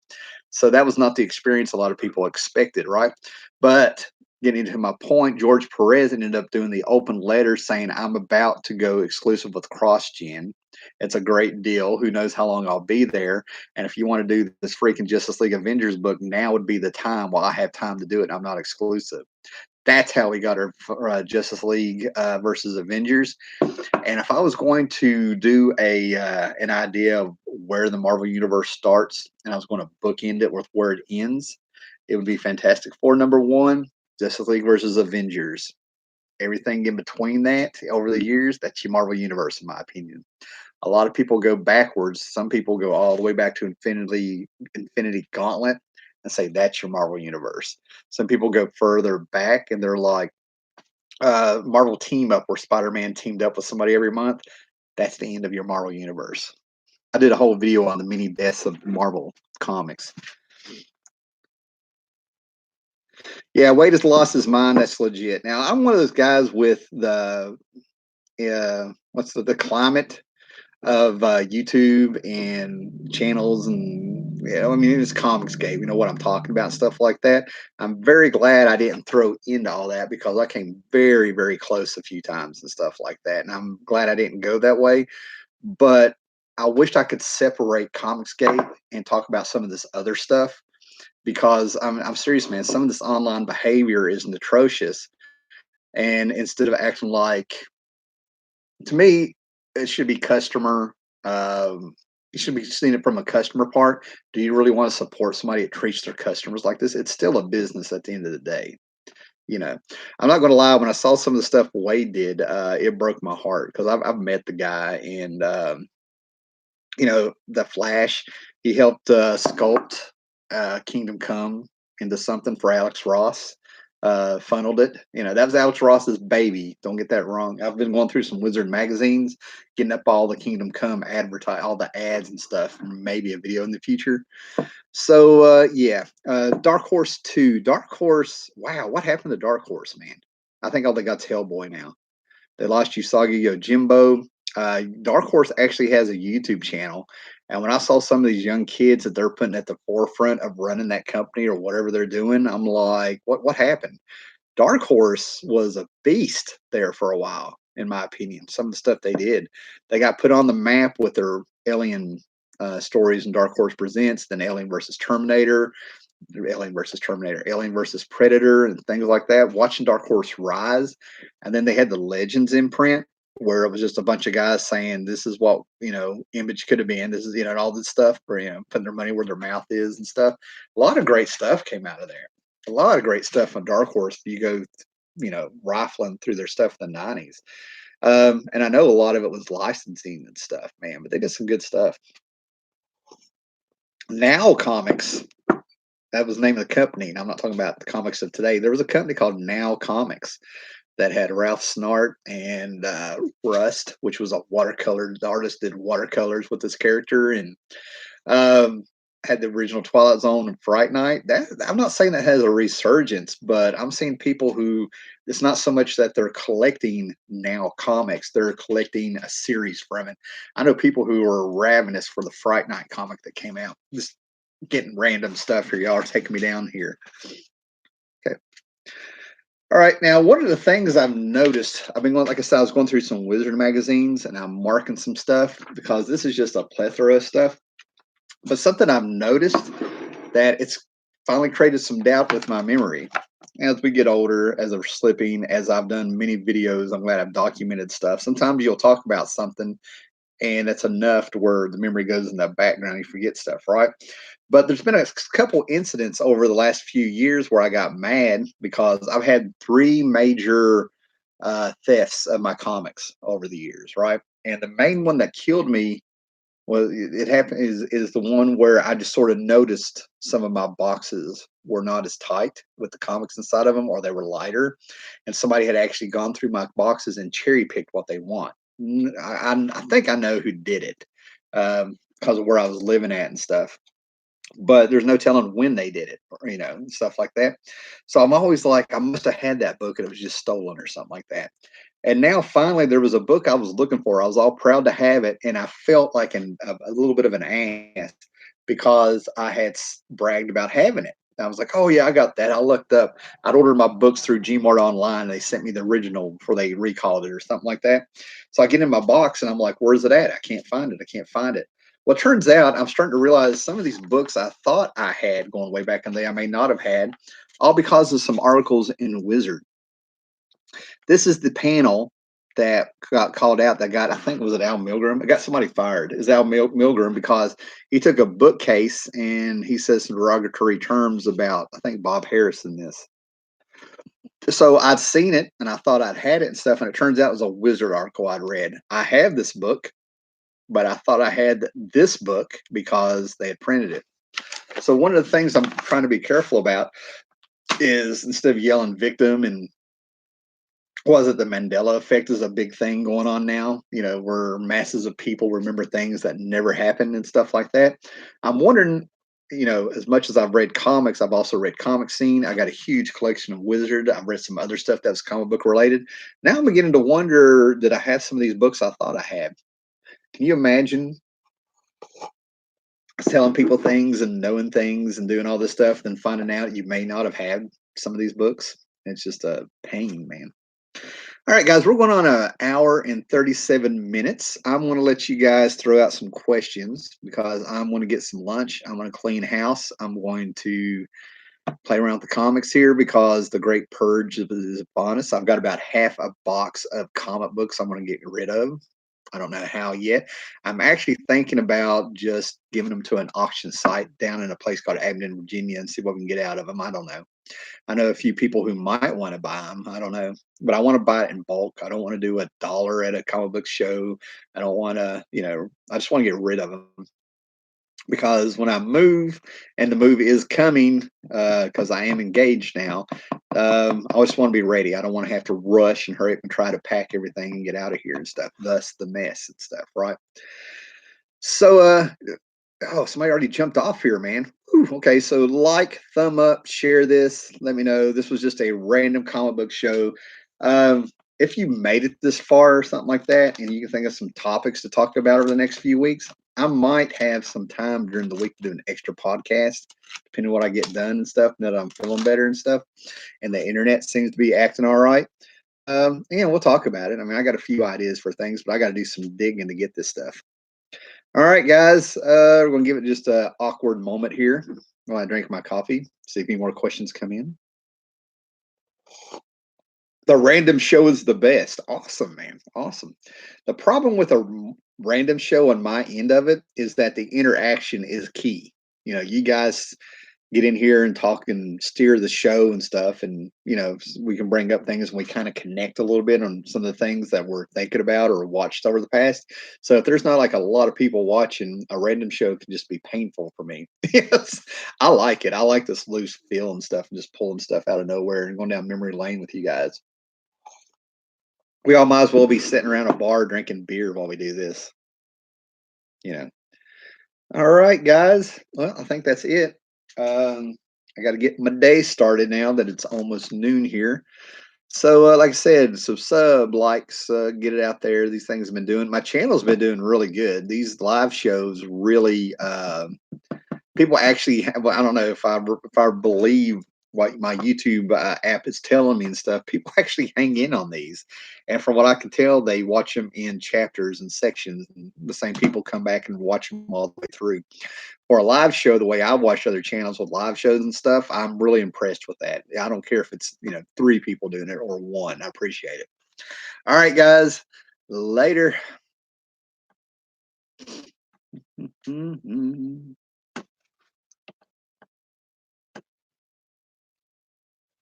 So that was not the experience a lot of people expected, right? But getting to my point, George Perez ended up doing the open letter saying, I'm about to go exclusive with CrossGen. It's a great deal. Who knows how long I'll be there? And if you want to do this freaking Justice League Avengers book, now would be the time. While I have time to do it, I'm not exclusive. That's how we got our Justice League versus Avengers. And if I was going to do a an idea of where the Marvel Universe starts, and I was going to bookend it with where it ends, it would be Fantastic Four #1, Justice League versus Avengers. Everything in between that over the years, that's your Marvel Universe, in my opinion. A lot of people go backwards. Some people go all the way back to Infinity Gauntlet and say that's your Marvel Universe. Some people go further back and they're like Marvel Team Up, where Spider-Man teamed up with somebody every month. That's the end of your Marvel Universe. I did a whole video on the mini deaths of Marvel comics. Yeah, Wade has lost his mind. That's legit. Now, I'm one of those guys with the what's the climate of YouTube and channels, and I mean it's comics game. You know what I'm talking about, stuff like that. I'm very glad I didn't throw into all that because I came very, very close a few times and stuff like that, and I'm glad I didn't go that way. But I wished I could separate Comicsgate and talk about some of this other stuff because I'm serious, man. Some of this online behavior is atrocious, and instead of acting like, to me, it should be customer. You should be seeing it from a customer part. Do you really want to support somebody that treats their customers like this? It's still a business at the end of the day. You know, I'm not going to lie. When I saw some of the stuff Wade did, it broke my heart because I've met the guy, and you know, the Flash. He helped sculpt Kingdom Come into something for Alex Ross. Funneled it. You know, that was Alex Ross's baby. Don't get that wrong. I've been going through some Wizard magazines, getting up all the Kingdom Come advertise, all the ads and stuff, and maybe a video in the future. So yeah, Dark Horse 2. Dark Horse. Wow, what happened to Dark Horse, man? I think all they got's Hellboy now. They lost Usagi Yojimbo. Dark Horse actually has a YouTube channel. And when I saw some of these young kids that they're putting at the forefront of running that company or whatever they're doing, I'm like, what happened? Dark Horse was a beast there for a while, in my opinion. Some of the stuff they did, they got put on the map with their Alien stories and Dark Horse Presents, then Alien versus Terminator, Alien versus Predator, and things like that. Watching Dark Horse rise, and then they had the Legends imprint, where it was just a bunch of guys saying this is what, you know, Image could have been. This is, you know, and all this stuff for, you know, putting their money where their mouth is and stuff. A lot of great stuff came out of there. A lot of great stuff on Dark Horse. You go, you know, rifling through their stuff in the '90s. And I know a lot of it was licensing and stuff, man, but they did some good stuff. Now Comics, that was the name of the company. And I'm not talking about the comics of today. There was a company called Now Comics that had Ralph Snart and Rust, which was a watercolor. The artist did watercolors with this character, and had the original Twilight Zone and Fright Night. That I'm not saying that has a resurgence, but I'm seeing people who it's not so much that they're collecting now comics, they're collecting a series from it. I know people who are ravenous for the Fright Night comic that came out. Just getting random stuff here. Y'all are taking me down here. Okay. All right. Now, one of the things I've noticed, I've been going, like I said, I was going through some Wizard magazines and I'm marking some stuff because this is just a plethora of stuff. But something I've noticed that it's finally created some doubt with my memory. As we get older, as I'm slipping, as I've done many videos, I'm glad I've documented stuff. Sometimes you'll talk about something and it's enough to where the memory goes in the background, you forget stuff, right? But there's been a couple incidents over the last few years where I got mad because I've had three major thefts of my comics over the years, right? And the main one that killed me well, it happened is the one where I just sort of noticed some of my boxes were not as tight with the comics inside of them, or they were lighter, and somebody had actually gone through my boxes and cherry picked what they want. I think I know who did it because of where I was living at and stuff. But there's no telling when they did it, or, and stuff like that. So I'm always like, I must have had that book and it was just stolen or something like that. And now finally, there was a book I was looking for. I was all proud to have it, and I felt like a little bit of an ass because I had bragged about having it. I was like, "Oh yeah, I got that." I looked up. I'd ordered my books through Gmart online. They sent me the original before they recalled it or something like that. So I get in my box and I'm like, "Where's it at? I can't find it. I can't find it." Well, it turns out I'm starting to realize some of these books I thought I had going way back in the day, I may not have had, all because of some articles in Wizard. This is the panel that got called out that got, I think, was it Al Milgrom? It got somebody fired. Is Al Milgrom because he took a bookcase and he says some derogatory terms about, I think, Bob Harris in this. So I'd seen it and I thought I'd had it and stuff, and it turns out it was a Wizard article I'd read. I have this book, but I thought I had this book because they had printed it. So one of the things I'm trying to be careful about is instead of yelling victim and was it the Mandela effect is a big thing going on now, where masses of people remember things that never happened and stuff like that. I'm wondering, as much as I've read comics, I've also read Comic Scene. I got a huge collection of Wizard. I've read some other stuff that's comic book related. Now I'm beginning to wonder, did I have some of these books I thought I had? Can you imagine telling people things and knowing things and doing all this stuff, then finding out you may not have had some of these books? It's just a pain, man. All right, guys, we're going on an hour and 37 minutes. I'm going to let you guys throw out some questions because I'm going to get some lunch. I'm going to clean house. I'm going to play around with the comics here because the great purge is upon us. I've got about half a box of comic books I'm going to get rid of. I don't know how yet. I'm actually thinking about just giving them to an auction site down in a place called Abingdon, Virginia, and see what we can get out of them. I don't know. I know a few people who might want to buy them. I don't know, but I want to buy it in bulk. I don't want to do $1 at a comic book show. I don't want to, I just want to get rid of them because when I move and the move is coming, because I am engaged now, I just want to be ready. I don't want to have to rush and hurry up and try to pack everything and get out of here and stuff. Thus the mess and stuff, right? So, oh, somebody already jumped off here, man. Whew, okay, so like, thumb up, share this. Let me know. This was just a random comic book show. If you made it this far or something like that, and you can think of some topics to talk about over the next few weeks, I might have some time during the week to do an extra podcast, depending on what I get done and stuff, now that I'm feeling better and stuff, and the internet seems to be acting all right. We'll talk about it. I mean, I got a few ideas for things, but I got to do some digging to get this stuff. All right, guys. We're gonna give it just an awkward moment here while I drink my coffee. See if any more questions come in. The random show is the best. Awesome, man. Awesome. The problem with a random show on my end of it is that the interaction is key. You guys get in here and talk and steer the show and stuff, and we can bring up things and we kind of connect a little bit on some of the things that we're thinking about or watched over the past. So if there's not like a lot of people watching, a random show can just be painful for me. Yes, I like it. I like this loose feel and stuff and just pulling stuff out of nowhere and going down memory lane with you guys. We all might as well be sitting around a bar drinking beer while we do this, you know. All right, guys. Well, I think that's it. I got to get my day started now that it's almost noon here. So, like I said, so sub, likes, get it out there. These things have been doing. My channel's been doing really good. These live shows really, people actually have. Well, I don't know if I believe what my YouTube app is telling me and stuff. People actually hang in on these, and from what I can tell, they watch them in chapters and sections. And the same people come back and watch them all the way through. For a live show, the way I watch other channels with live shows and stuff, I'm really impressed with that. I don't care if it's three people doing it or one. I appreciate it. All right, guys. Later.